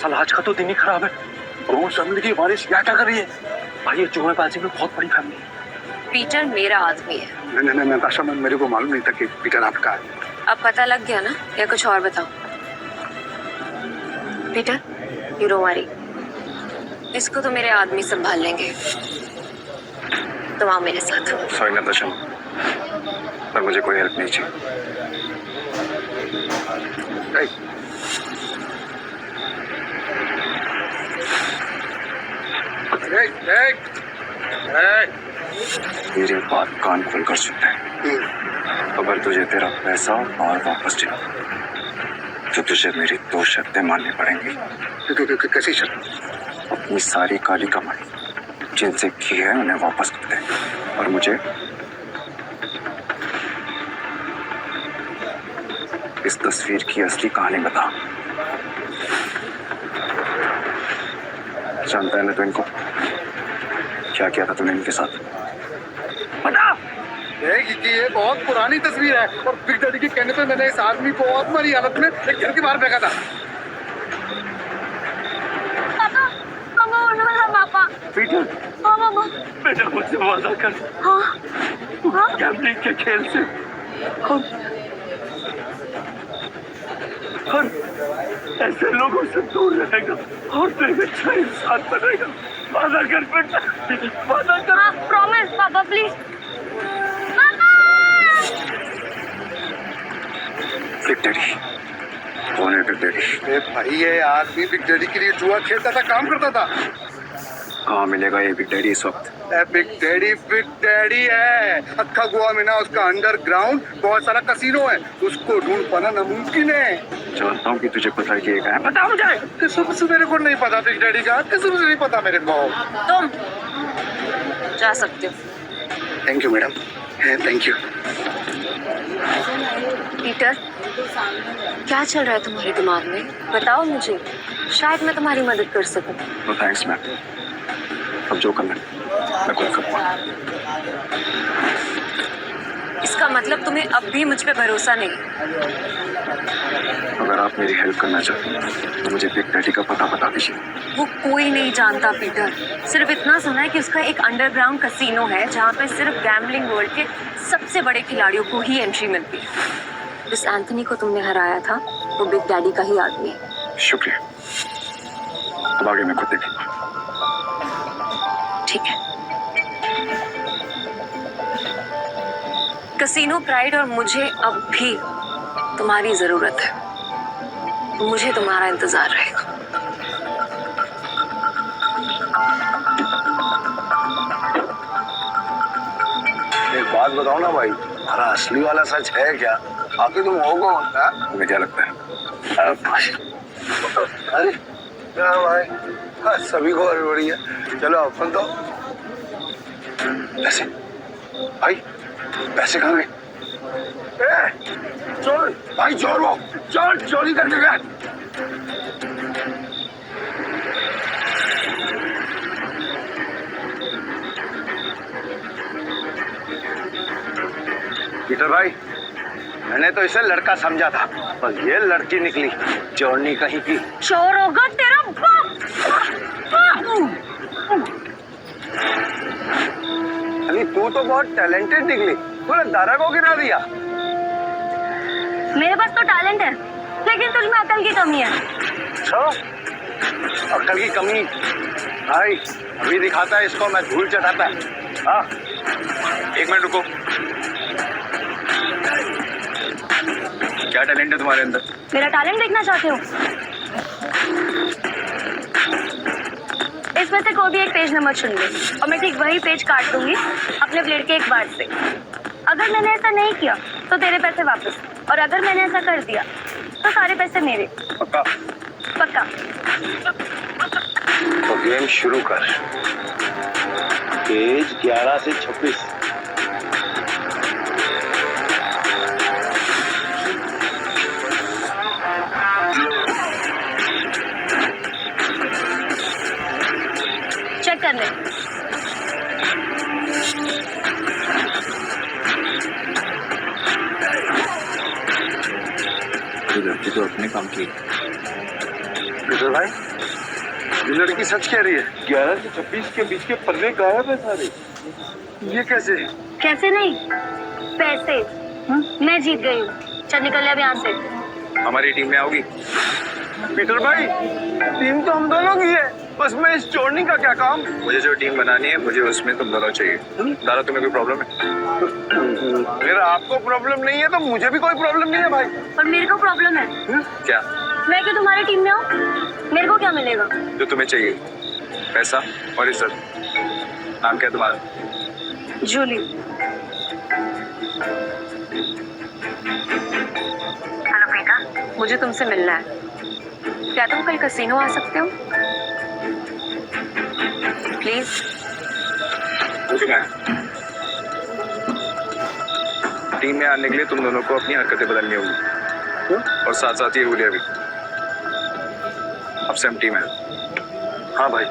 साला आज का तो दिन ही खराब है। गोम्स फैमिली की वारिस क्या कर रही है? भाई ये जुएबाजी में बहुत बड़ी फैमिली है। पीटर मेरा आदमी है। नहीं नताशा, मेरे को मालूम नहीं था कि पीटर आपका है। अब पता लग गया ना, या कुछ और बताओ? पीटर, यू डोंट वरी, इसको तो मेरे आदमी संभाल लेंगे। तुम आओ मेरे साथ। सॉरी नताशा, पर मुझे कोई हेल्प नहीं चाहिए। मेरी बात कान खोल कर सुनते हैं। अगर तुझे तेरा पैसा और वापस चाहिए तो तुझे मेरी 2 शर्तें माननी पड़ेंगी। कैसी शर्त? अपनी सारी काली कमाई जिनसे की है उन्हें वापस कर दे, और मुझे इस तस्वीर की असली कहानी बता। जानता है ना तो इनको क्या किया था तूने इनके साथ? बता। ये बहुत पुरानी तस्वीर है, और बिग डैडी के कहने पे मैंने इस आदमी को बहुत बुरी हालत में एक घर के बाहर फेंका था। पापा, पीटर, पापा, बेटा मुझसे वादा कर। हाँ, गैम्बलिंग के खेल से हम ऐसे लोगों से दूर रहेगा और तू एक अच्छा इंसान बनेगा। वादा कर बेटा, वादा कर। प्रॉमिस पापा, प्लीज। बिग डैडी, कौन है बिग डैडी? अरे भाई ये आदमी बिग डैडी के लिए जुआ खेलता था, काम करता था। कहाँ मिलेगा ये बिग डैडी इस वक्त? बिग डैडी है। अक्खा गोवा में ना उसका अंडरग्राउंड बहुत सारा कसीनो है, उसको ढूंढ पाना नामुमकिन है। जानता हूँ कि तुझे पता है कि ये कहाँ है। बता मुझे, किस्म से मेरे को नहीं पता बिग डैडी का, किस्म से नहीं पता मेरे को। तुम जा सकते हो। Thank you madam, thank you. Peter, क्या चल रहा है तुम्हारे दिमाग में? बताओ मुझे, शायद मैं तुम्हारी मदद कर सकूं। नो थैंक्स मैम, अब जो करना है मैं खुद करूँगा। इसका मतलब तुम्हें अब भी मुझ पे भरोसा नहीं? अगर आप मेरी हेल्प करना चाहते हैं तो मुझे बिग डैडी का पता बता दीजिए। वो कोई नहीं जानता पीटर, सिर्फ इतना सुना है कि उसका एक अंडरग्राउंड कसीनो है जहाँ पे सिर्फ गैम्बलिंग वर्ल्ड के सबसे बड़े खिलाड़ियों को ही एंट्री मिलती है। जिस एंथनी को तुमने हराया था वो बिग डैडी का ही आदमी है। शुक्रिया, अब आगे मैं खुद देखूंगा। ठीक है। कसीनो प्राइड और मुझे अब भी तुम्हारी जरूरत है। मुझे तुम्हारा इंतजार रहेगा। एक बात बताओ ना भाई, हमारा असली वाला सच है क्या? आखिर तुम हो कौन? तुम्हें क्या लगता है? अरे क्या भाई, सभी को हड़बड़ी है। चलो अपन तो पैसे भाई, पैसे कहाँ गए? चोर भाई, चोर वो चोरी करके गया। पीटर भाई, मैंने तो इसे लड़का समझा था, पर ये लड़की निकली चोरनी कहीं की। चोर होगा तेरा बाप। अली तू तो बहुत टैलेंटेड निकली, तूने दारा को गिरा दिया। मेरे पास तो टैलेंट है, लेकिन तुझमें अकल की कमी है। अक्ल की कमी? भाई अभी दिखाता है इसको, मैं धूल चढ़ाता है। हाँ, एक मिनट रुको। क्या टैलेंट है तुम्हारे अंदर? मेरा टैलेंट देखना चाहते हो? इसमें से कोई भी एक पेज नंबर चुन ले और मैं ठीक वही पेज काट दूंगी अपने ब्लेड के एक बार से। अगर मैंने ऐसा नहीं किया तो तेरे पैसे वापस, और अगर मैंने ऐसा कर दिया तो सारे पैसे मेरे। पक्का? पक्का। तो गेम शुरू कर। पेज 11 से 26। चेक कर ले। ये लड़की तो अपने काम की। पीटर भाई, ये लड़की सच कह रही है। 11 से 26 के बीच के पन्ने गायब है सारे। ये कैसे? कैसे नहीं, पैसे मैं जीत गई हूँ। चल निकल ले अब यहाँ से। हमारी टीम में आओगी? पीटर भाई, टीम तो हम दोनों की है, बस मैं इस चोरनी का क्या काम? मुझे जो टीम बनानी है, मुझे उसमें तुम दोनों चाहिए। दारा, तुम्हें कोई प्रॉब्लम है? मेरा आपको प्रॉब्लम नहीं है तो मुझे भी कोई प्रॉब्लम नहीं है भाई। और मेरे को प्रॉब्लम है। क्या? मैं क्यों तुम्हारी टीम में हूँ? मेरे को क्या मिलेगा? जो तुम्हें चाहिए, पैसा और इज्जत। नाम क्या है तुम्हारा? जूली। हेलो बेटा, मुझे तुमसे मिलना है। क्या तुम कल कसीनो आ सकते हो? प्लीज। टीम में आने के लिए तुम दोनों को अपनी हरकतें बदलनी होगी, और साथ साथ ये रूलिया भी। अब से हम टीम है। हाँ भाई।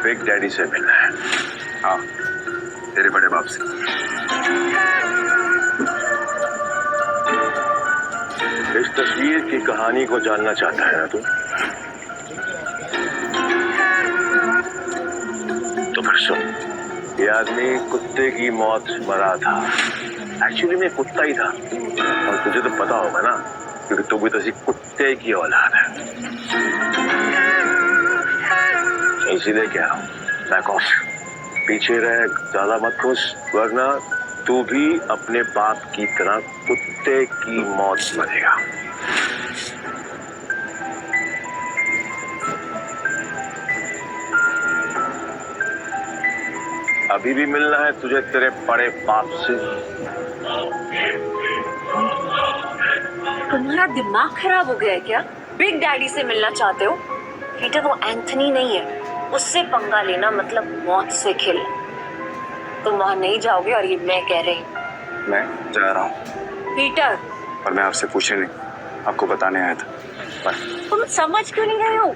बिग डैडी से मिलना है। हाँ, तेरे बड़े बाप से। इस तस्वीर की कहानी को जानना चाहता है ना तू? आदमी कुत्ते की मौत मरा था। एक्चुअली मैं कुत्ता ही था, और तुझे तो पता होगा ना, क्योंकि तू भी तो कुत्ते की औलाद है। इसीलिए कह रहा हूँ, बैक ऑफ, पीछे रह, ज्यादा मत खुश, वरना तू भी अपने बाप की तरह कुत्ते की मौत मरेगा। अभी भी मिलना है तुझे तेरे बड़े बाप से? तुम्हारा दिमाग खराब हो गया है क्या? बिग डैडी से मिलना चाहते हो? पीटर, वो एंथनी नहीं है, उससे पंगा लेना मतलब मौत से खेलना। तुम वहां नहीं जाओगे, और ये मैं कह रही हूँ। मैं जा रहा हूँ, पीटर, पर मैं आपसे पूछे नहीं, आपको बताने आया था। बस। तुम समझ क्यों नहीं रहे हो?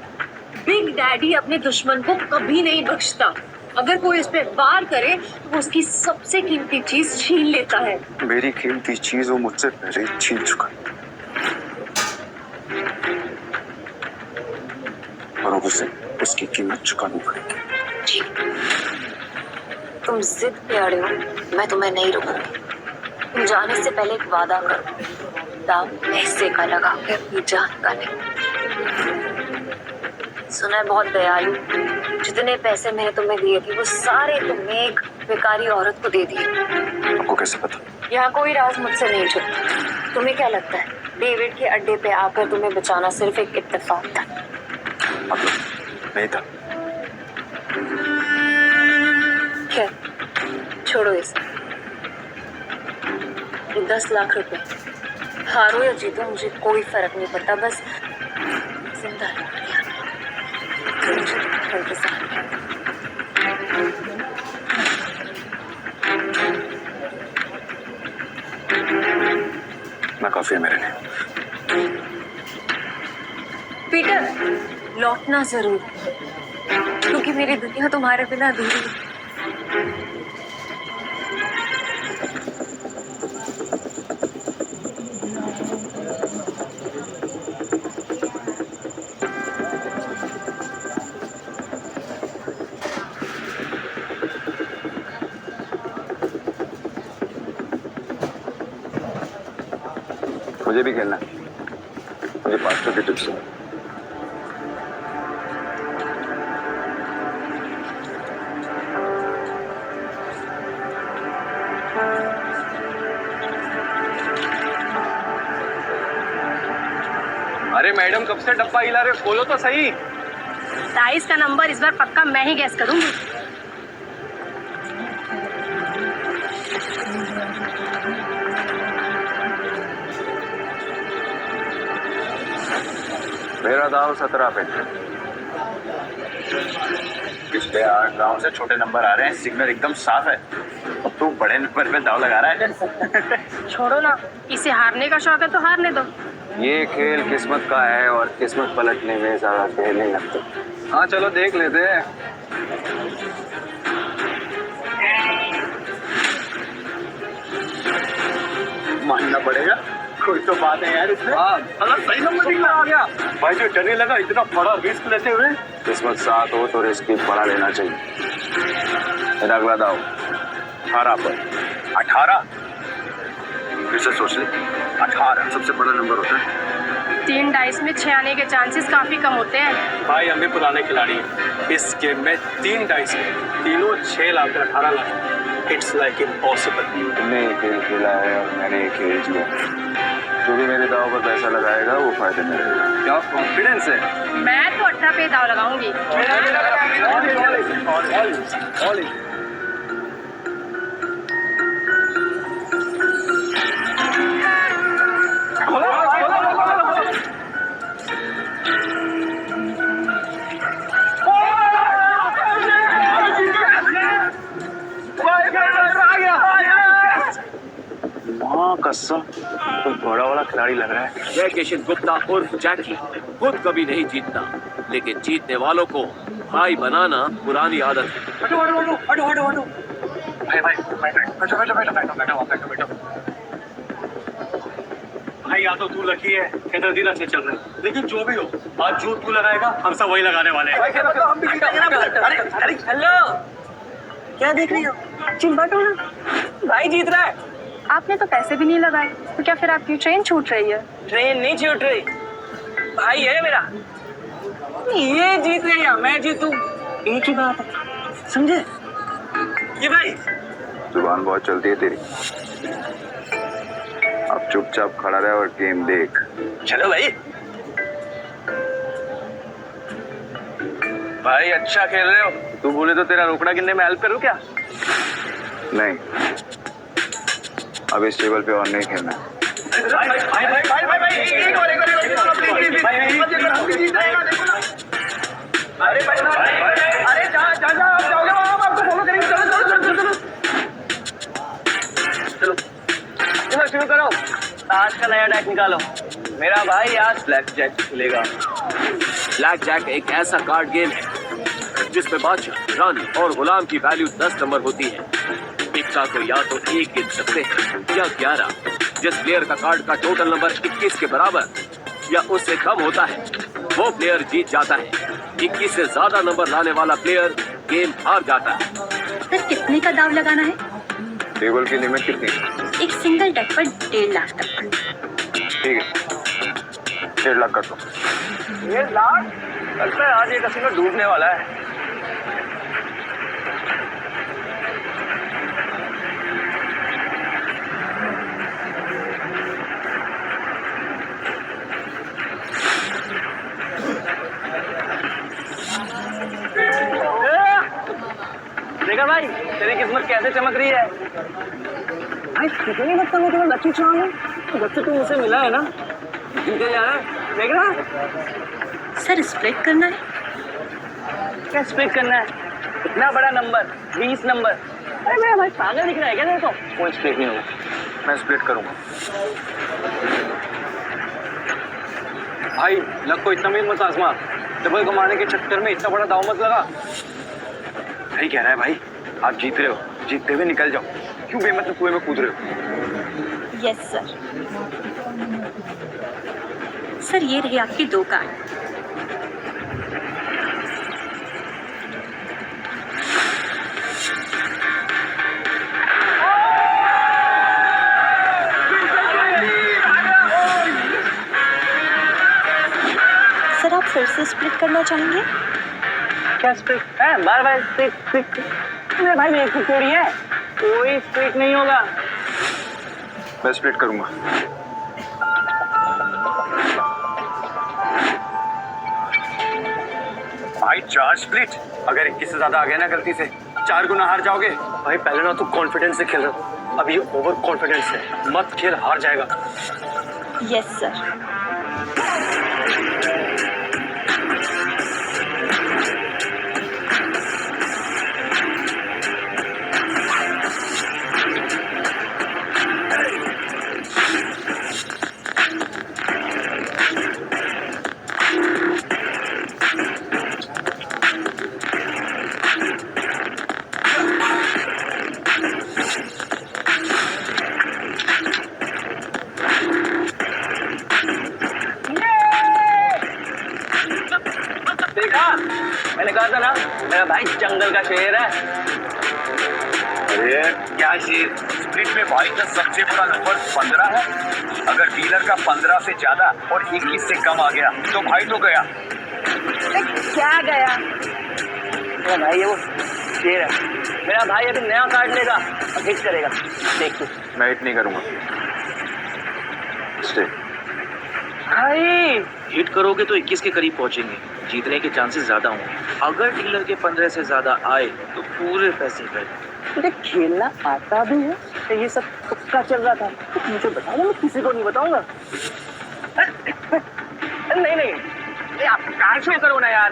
बिग डैडी अपने दुश्मन को कभी नहीं बख्शता। अगर कोई इस पे वार करे तो वो उसकी सबसे कीमती चीज छीन लेता है। मेरी कीमती चीज वो मुझसे पहले ही छीन चुका, और अब उसे उसकी कीमत चुकानी पड़ेगी। तुम जिद पे अड़े हो, मैं तुम्हें नहीं रोकूंगी। तुम जाने से पहले एक वादा करो, दाम पैसे का लगा के अपनी जान का नहीं। सुना है बहुत दयालु, जितने पैसे मैंने तुम्हें दिए थे वो सारे तुमने एक बेकारी औरत को दे दिए। आपको कैसे पता? यहाँ कोई राज मुझसे नहीं छुपता। तुम्हें क्या लगता है डेविड के अड्डे पे आकर तुम्हें बचाना सिर्फ एक इत्तेफाक था? मतलब नहीं था। क्या? छोड़ो इसे। ये 10 लाख रुपए, हारो या जीतो मुझे कोई फर्क नहीं पड़ता, बस जिंदा रहना। मैं काफी है मेरे लिए। पीटर, लौटना जरूर, क्योंकि मेरी दुनिया तुम्हारे बिना अधूरी है। मुझे भी खेलना, मुझे 500 की टिप्स है। अरे मैडम, कब से डब्बा हिला रहे हो? खोलो तो सही। 22 का नंबर इस बार पक्का मैं ही गैस करूंगी। मेरा दाव 17 पे। पिछले 8 गांव से छोटे नंबर आ रहे हैं, सिग्नल एकदम साफ है। अब तू बड़े नंबर पे दाव लगा रहा है। छोड़ो ना, इसे हारने का शौक है तो हारने दो। ये खेल किस्मत का है, और किस्मत पलटने में ज्यादा देर नहीं लगती। हाँ चलो देख लेते हैं। मानना पड़ेगा, कोई तो बात है यार इसमें। हाँ, अगर सही नंबर निकला आ गया भाई, जो डरने लगा इतना बड़ा रिस्क लेते हुए। किस्मत साथ हो तो रिस्क बड़ा लेना चाहिए। मेरा अगला दाव 18 पर। 18? फिर से सोच ले, 18 सबसे बड़ा नंबर होता है। 3 डाइस में 6 आने के चांसेस काफी कम होते हैं। भाई हम भी पुराने खिलाड़ी हैं। इस गेम में 3 डाइस में तीनों 6 lakh 18 lakh. It's like impossible. तुमने ये खेल खेला है और मैंने ये खेल जिया। जो भी मेरे दाव पर पैसा लगाएगा वो फायदे में रहेगा। क्या कॉन्फिडेंस है? मैं तो 18 पे दाव लगाऊंगी। कसम तुम बड़ा वाला खिलाड़ी लग रहा है। जय किशन गुप्ता उर्फ जैकी खुद कभी नहीं जीतता, लेकिन जीतने वालों को भाई बनाना पुरानी आदत है। हटो हटो हटो हटो हटो हटो। भाई भाई बैठो बैठो बैठो बैठो बैठो बैठो बैठो। भाई या तो तू लकी है, इधर दिन अच्छे चल रहे हैं, लेकिन जो भी हो आज जो तू लगाएगा हम सब वही लगाने वाले हैं। हेलो क्या देख रही हो? चिंबाटू ना, भाई जीत रहा है। आपने तो पैसे भी नहीं लगाए, तो क्या फिर आपकी ट्रेन छूट रही है? ट्रेन नहीं छूट रही, भाई है मेरा। ये जीत रही है, मैं जीतू, एक ही बात है, समझे? ये भाई जुबान बहुत चलती है तेरी। अब चुपचाप खड़ा रहे और गेम देख। चलो भाई। भाई अच्छा खेल रहे हो। तू बोले तो तेरा रोकड़ा गिनने में हेल्प करूं क्या? नहीं, अब इस टेबल पे और नहीं खेलना। चलो शुरू करो, आज का नया डेक निकालो। मेरा भाई आज ब्लैक जैक खेलेगा। ब्लैक जैक एक ऐसा कार्ड गेम है जिसमें बादशाह, रानी और गुलाम की वैल्यू 10 नंबर होती है। इक्का को या तो 1 गिन सकते हैं या 11। जिस प्लेयर का कार्ड का टोटल नंबर 21 के बराबर या उससे कम होता है वो प्लेयर जीत जाता है। 21 से ज्यादा नंबर लाने वाला प्लेयर गेम हार जाता है। सर कितने का दाव लगाना है? टेबल की लिमिट कितनी? एक सिंगल डेक पर 1.5 लाख तक। ठीक है, 1.5 लाख कर दो। 1.5 लाख? लगता है आज ये कसीनो डूबने वाला है। देखा भाई, तेरी किस्मत कैसे चमक रही है। भाई कितनी बदतमीज तुम्हें लक्की चार्म है। जब से तू मुझसे मिला है ना, जीते जा रहा है। देख रहा है? सर स्प्लिट करना है? क्या स्प्लिट करना है? इतना बड़ा नंबर, 20 नंबर। अरे मेरा भाई पागल दिख रहा है क्या तेरे को? कोई स्प्लिट नहीं होगा, मैं स्प्लिट करूंगा। भाई लक को इतना भी मत आजमा। डबल कमाने के चक्कर में इतना बड़ा दाव मत लगा। सही कह रहा है भाई, आप जीत रहे हो, जीतते हुए निकल जाओ। क्यों बेमतलब कुएं में कूद रहे हो? Yes sir. सर ये रही आपकी 2 कार्ड। सर आप फिर से स्प्लिट करना चाहेंगे? क्या स्प्लिट है? बार बार स्प्लिट। अरे भाई मेरी चोरी है, कोई स्प्लिट नहीं होगा। मैं स्प्लिट करूंगा। भाई 4 स्प्लिट। अगर 21 से ज्यादा आ गया ना गलती से, 4 गुना हार जाओगे। भाई पहले ना तू कॉन्फिडेंस से खेल रहा, अब ये ओवर कॉन्फिडेंस है। मत खेल, हार जाएगा। Yes sir. देखा, मैंने कहा था ना मेरा भाई जंगल का शेर है। अरे क्या शेर? स्प्लिट में भाई का सबसे बड़ा नंबर 15 है। अगर डीलर का 15 से ज्यादा और 21 से कम आ गया तो भाई तो गया। क्या गया? मेरा भाई ये वो शेर है। मेरा भाई अभी नया कार्ड लेगा और हिट करेगा, देख तू। मैं हिट नहीं करूंगा। स्टे। भाई हिट करोगे तो 21 के करीब पहुंचेंगे, जीतने के चांसेस ज्यादा होंगे। अगर डीलर के 15 से ज्यादा आए तो पूरे पैसे गए। तुझे खेलना आता भी है तो ये सब तुक्का चल रहा था। तो मुझे बताओ, मैं किसी को नहीं बताऊंगा। नहीं नहीं, आप कार्ड शो करो ना यार।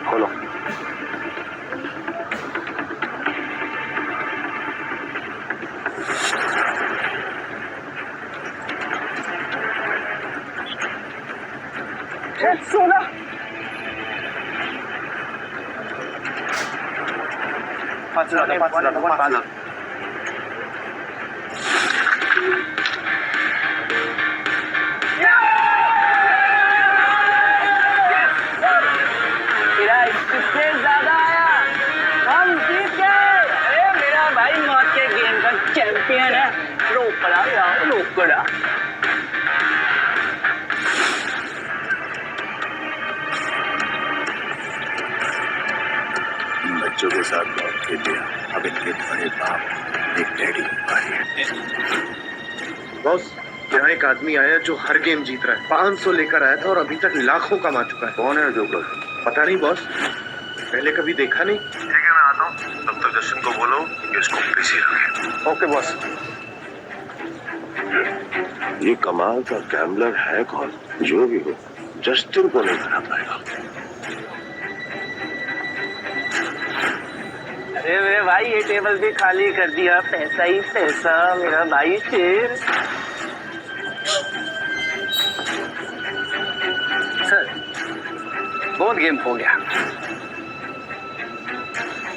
खोलो। सोना 5,000। तेरा इससे ज्यादा आया, हम जीत बच्चों के साथ बहुत खेल लिया, अब इनके बड़े बाप एक डैडी की बारी है। बॉस, यहाँ एक आदमी आया जो हर गेम जीत रहा है। 500 लेकर आया था और अभी तक लाखों कमा चुका है। कौन है जोकर? पता नहीं बॉस, पहले कभी देखा नहीं। ठीक है, मैं आता हूँ। तब तक जस्टिन को बोलो कि इसको बिजी रखे। Okay boss. ये कमाल का गैम्बलर है कौन? जो भी हो, जस्टिन को नहीं हरा पाएगा। अरे मेरे भाई, ये टेबल भी खाली कर दिया। पैसा ही पैसा, मेरा भाई शेर। सर, बहुत गेम हो गया।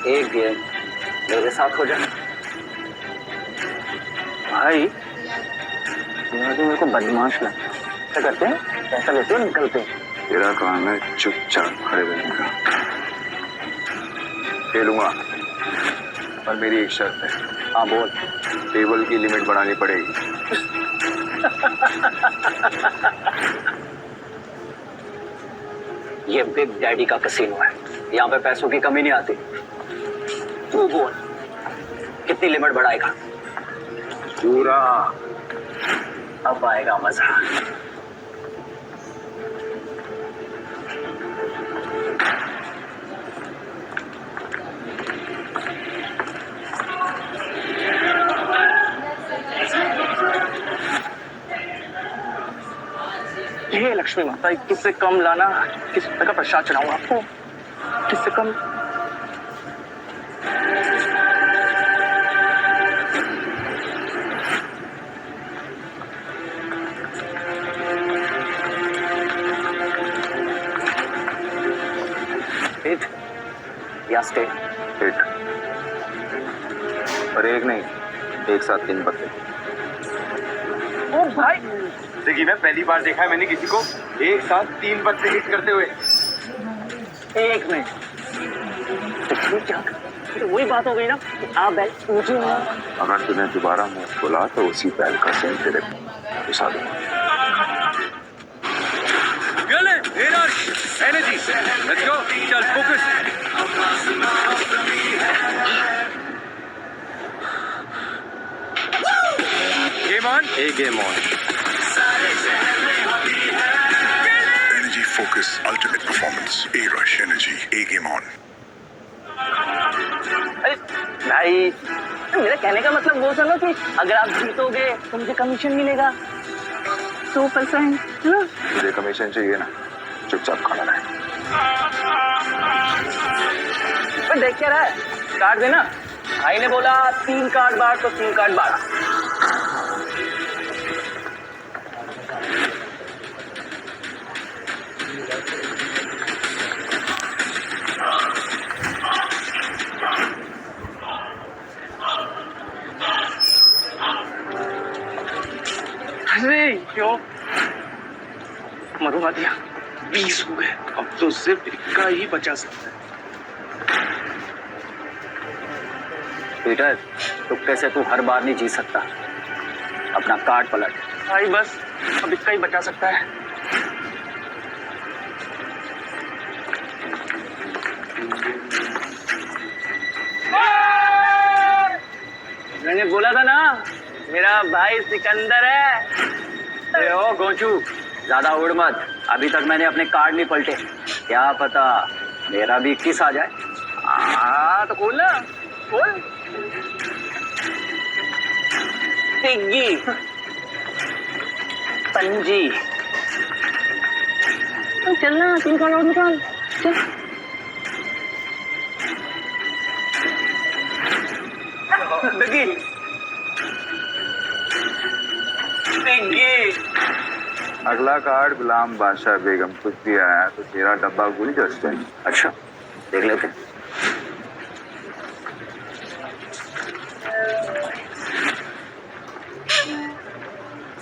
एक गेम मेरे साथ हो जाए। भाई, तो मेरे को बदमाश लगता है। क्या करते हैं? पैसा लेते हैं, निकलते हैं। तेरा काम है चुपचाप खड़े रहने का। खेलूंगा, पर मेरी एक शर्त है। हाँ बोल। टेबल की लिमिट बढ़ानी पड़ेगी। ये बिग डैडी का कैसीनो है, यहाँ पे पैसों की कमी नहीं आती। तू बोल, कितनी लिमिट बढ़ाएगा? पूरा। अब आएगा मजा। हे लक्ष्मी माता, 21 से कम लाना। किस रुपए का प्रसाद चढ़ाऊं आपको? किससे कम? हिट या स्टे? हिट। पर एक नहीं, एक साथ 3 पत्ते। ओ भाई, जिंदगी में पहली बार देखा है मैंने किसी को एक साथ 3 पत्ते हिट करते हुए। एक मिनट। तो वही बात हो गई ना कि आप बैल मुझे ना। अगर तूने दोबारा मुंह खोला तो उसी बैल का सेम तेरे घुसा दूंगा। Energy, let's go. चल फोकस। Game on. ए game on. Energy Focus Ultimate Performance. A Rush Energy. A Game On. अरे भाई, मेरा कहने का मतलब वो समझो कि अगर आप जीतोगे तो मुझे कमीशन मिलेगा 2%, है ना? तुझे कमीशन चाहिए ना, चुपचाप खड़ा रहे। देख क्या रहा है? कार्ड देना। भाई ने बोला 3 कार्ड बांट, तो 3 कार्ड बांटा। अरे क्यों मरुआ दिया? 20 हुए, अब तो सिर्फ इक्का ही बचा सकता है। पीटर, तुक्के से तू हर बार नहीं जीत सकता। अपना कार्ड पलट। भाई बस, अब इक्का ही बचा सकता है। मैंने बोला था ना, मेरा भाई सिकंदर है। अरे ओ गोचू, ज्यादा उड़ मत। अभी तक मैंने अपने कार्ड नहीं पलटे। क्या पता मेरा भी 21 आ जाए। तो खोल ना, खोल। पिग्गी, पंजी। चलना, 3 कार्ड और निकाल। चल। Piggy, piggy. अगला कार्ड गुलाम बादशाह बेगम। कुछ भी आया तो तेरा डब्बा गुल जस्टिन। अच्छा, देख लेते हैं।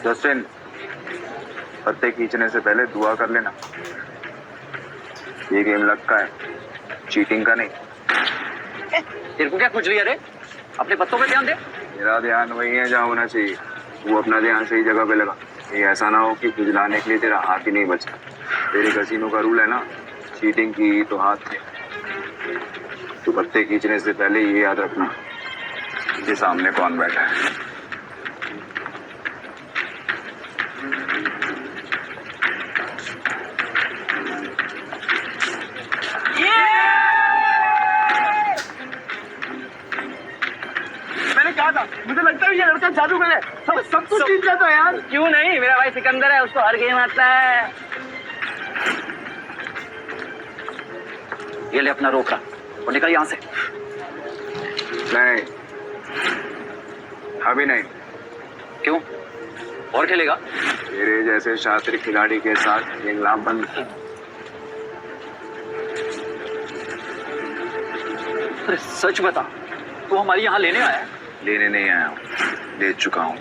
जस्टिन, पत्ते खींचने से पहले दुआ कर लेना। ये गेम लक का है, चीटिंग का नहीं। तेरे को क्या कुछ लिया रे? अपने पत्तों पे ध्यान दे। मेरा ध्यान वही है जहाँ होना चाहिए। वो अपना ध्यान सही जगह पे लगा। ये ऐसा ना हो कि कुछ लाने के लिए तेरा हाथ ही नहीं बचा। तेरे कैसीनो का रूल है ना, चीटिंग की तो हाथ में, तो पत्ते खींचने से पहले ये याद रखना कि सामने कौन बैठा है। मैंने कहा था, मुझे लगता है ये लड़का जादूगर है। सब कुछ जीत जाता है यार। क्यों नहीं, मेरा भाई सिकंदर है, उसको हर गेम आता है। ये ले अपना रोकड़ा और निकल यहाँ से। नहीं, अभी नहीं। क्यों? और खेलेगा? तेरे जैसे शास्त्री खिलाड़ी के साथ खेलना बंद। अरे सच बता, तू हमारी यहाँ लेने आया है? लेने नहीं आया हूँ, ले चुका हूँ।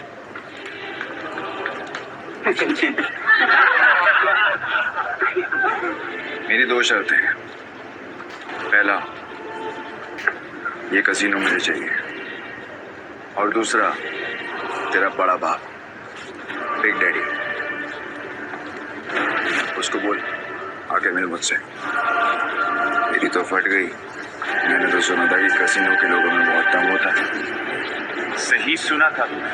मेरी दो शर्तें हैं। पहला, ये कसीनो मुझे चाहिए, और दूसरा, तेरा बड़ा बाप बिग डैडी, उसको बोल आके मिल मुझसे। मेरी तो फट गई। मैंने तो सुना था कि कसीनो के लोगों में बहुत दम होता है। सही सुना था तूने।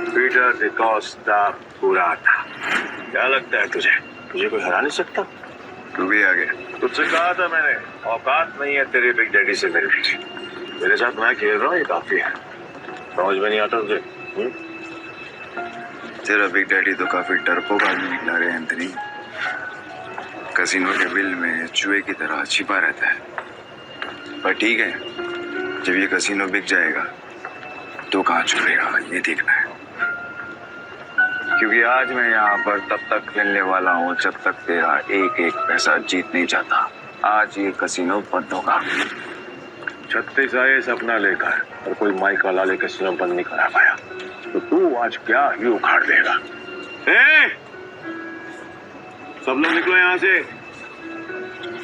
पीटर डिकोस्टा पूरा था। क्या लगता है तुझे? तुझे कोई हरा नहीं सकता? तू भी आ गया। तुझसे कहा था मैंने, औकात नहीं है तेरे बिग डैडी से मेरी। मेरे साथ मैं खेल रहा हूँ, ये काफी है। समझ में नहीं आता तुझे? तेरा बिग डैडी तो काफी डरपोक आदमी निकला रे एंथनी। कसीनो के बिल में चूहे की तरह छिपा रहता है। पर ठीक है, जब ये कसीनो बिक जाएगा तो कहाँ छुपेगा ये देखना है। क्योंकि आज मैं यहाँ पर तब तक खेलने वाला हूँ जब तक तेरा एक एक पैसा जीत नहीं जाता। आज ये कसीनो बंद होगा। 36 आए सपना लेकर और कोई माइक वाला लेकर कसीनो बंद नहीं करा पाया, तो तू आज क्या ही उखाड़ देगा? सब लोग निकलो यहाँ से।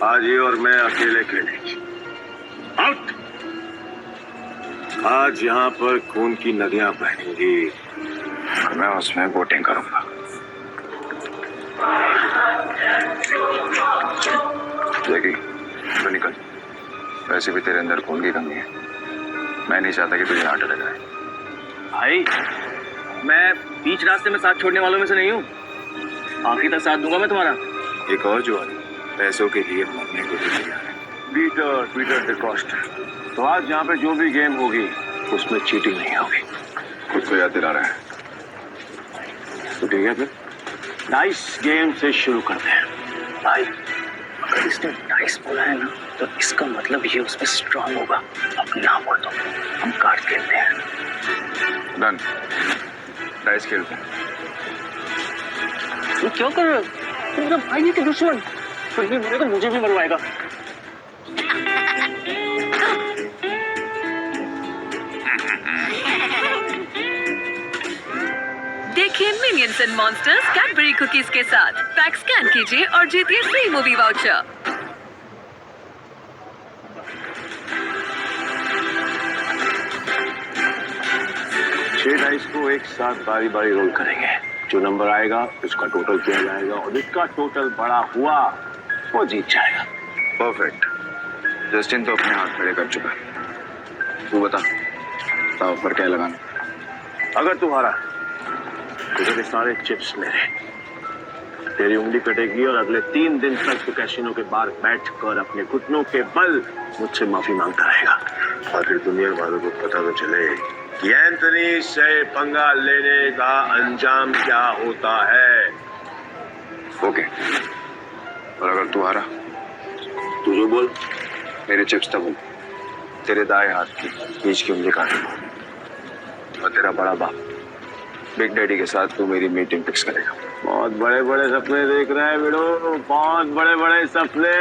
आज ये और मैं अकेले खेलेंगे। आउट। आज यहाँ पर खून की नदियां बहेंगी और मैं उसमें वोटिंग करूंगा। जैकी, तो निकल। वैसे भी तेरे अंदर खून की कमी है। मैं नहीं चाहता कि तुझे हार्ट अटैक आए। भाई, मैं बीच रास्ते में साथ छोड़ने वालों में से नहीं हूँ। आखिरी तक साथ दूंगा मैं तुम्हारा। एक और जो है पैसों के लिए मरने को भी तैयार है। पीटर डिकोस्टा, तो आज यहाँ पे जो भी गेम होगी उसमें चीटिंग नहीं होगी। खुद को याद दिला रहा है तो ठीक है, फिर नाइस गेम से शुरू करते हैं। भाई, अगर इसने नाइस बोला है ना, तो इसका मतलब ये उसमें स्ट्रांग होगा। अब ना बोल दो, हम कार्ड खेलते हैं। डन। डाइस खेलते हैं। तुम क्या कर रहे हो? तुम मेरा भाई के दुश्मन। फिर भी मेरे को मुझे भी मरवाएगा। देखिए minions and monsters Cadbury cookies के साथ। पैक स्कैन कीजिए और जीतिए फ्री मूवी वाउचर। 6 डाइस को एक साथ बारी बारी रोल करेंगे। जो नंबर आएगा उसका टोटल किया जाएगा और जिसका टोटल बड़ा हुआ वो जीत जाएगा। परफेक्ट। जस्टिन तो अपने हाथ खड़े कर चुका है। तू बता ऑफर क्या लगाना? अगर तुम्हारा तो सारे चिप्स मेरे। तेरी उंगली कटेगी और अगले 3 दिन तक तो कैसीनो के बाहर बैठकर अपने घुटनों के बल मुझसे माफी मांगता रहेगा। और फिर दुनिया वालों को पता तो चले कि एंथनी से पंगा लेने का अंजाम क्या होता है। ओके। और अगर तू हारा तू जो बोल। मेरे चिप्स तब तेरे दाएं हाथ की बीच की उंगली काटूंगा और तेरा बड़ा बाप बिग डैडी के साथ तू मेरी मीटिंग फिक्स करेगा। बहुत बड़े बड़े सपने देख रहा है बेड़ो, बहुत बड़े बड़े सपने।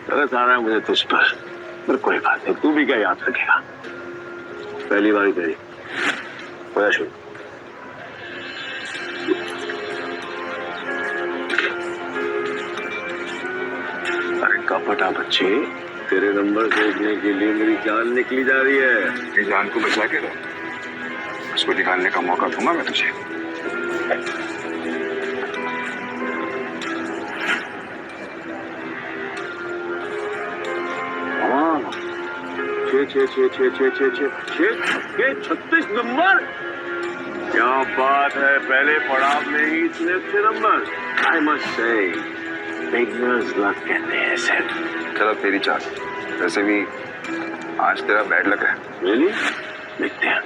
तरस आ रहा है मुझे तुझ पर कोई बात नहीं, तू भी क्या याद रखेगा। पहली बारी तेरी होया शुरू। अरे कपटा बच्चे, तेरे नंबर देखने के लिए मेरी जान निकली जा रही है। ये जान को बचा के रहो, उसको निकालने का मौका दूंगा मैं तुझे। हाँ, 36 नंबर, क्या बात है, पहले पड़ाव में ही इतने अच्छे number. I must say beginners luck कहते हैं सर। चलो तेरी चाल, वैसे भी आज तेरा बैड लग रहा है। रियली? देखते हैं।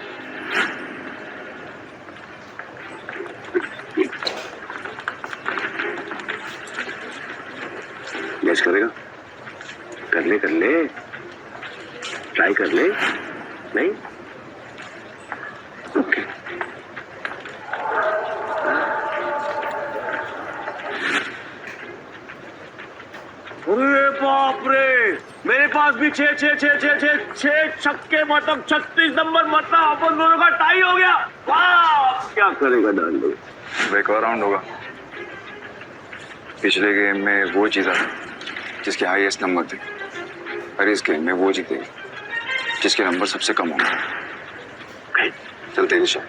गैस करेगा? कर ले ट्राई कर ले। नहीं? ओके। अरे बाप रे, मेरे पास भी छह छक्के, मतलब 36 नंबर, मतलब अपन दोनों का टाई हो गया। वाह, क्या करेगा डाल दो। एक और राउंड होगा। पिछले गेम में वो जीता जिसके हाईएस्ट नंबर थे, और इस गेम में वो जीतेगा जिसके नंबर सबसे कम होंगे। चल तेरी शॉट।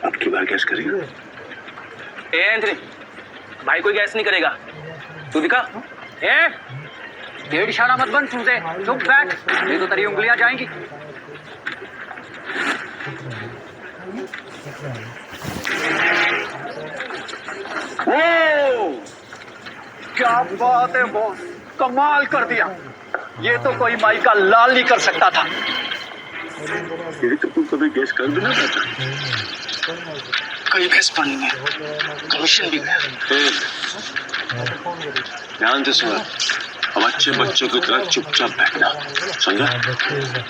अब की बार गैस करेगा? ए एंथनी, भाई कोई गैस नहीं करेगा, तू दिखा। ए डेढ़ इशारा मत बन, चूजे चुप बैठ, नहीं तो तेरी उंगलियां जाएंगी। ओ, क्या बात है बॉस, कमाल कर दिया। ये तो कोई माई का लाल नहीं कर सकता था। ये तो तू कभी गैस कर भी नहीं पाता। कई भैंस पानी में, कमीशन भी गया। ध्यान से सुना, अब अच्छे बच्चों की तरह चुपचाप बैठना, समझा?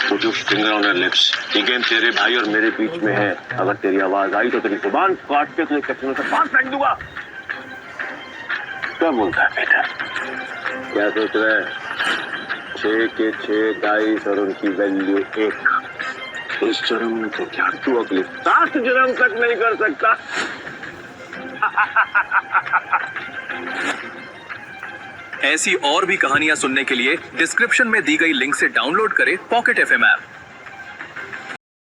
Put your finger on your lips. ये गेम तेरे भाई और मेरे बीच में है। अगर तेरी आवाज आई तो तेरी जुबान काट के तुझे कचरे से बाहर फेंक दूंगा। क्या बोलता है बेटा? क्या सोच रहा है? 6 के 6 डाइस और उनकी वैल्यू 1। इस जन्म में तो क्या तू अगले 7 जन्म तक नहीं कर सकता। ऐसी और भी कहानियां सुनने के लिए डिस्क्रिप्शन में दी गई लिंक से डाउनलोड करें पॉकेट FM ऐप।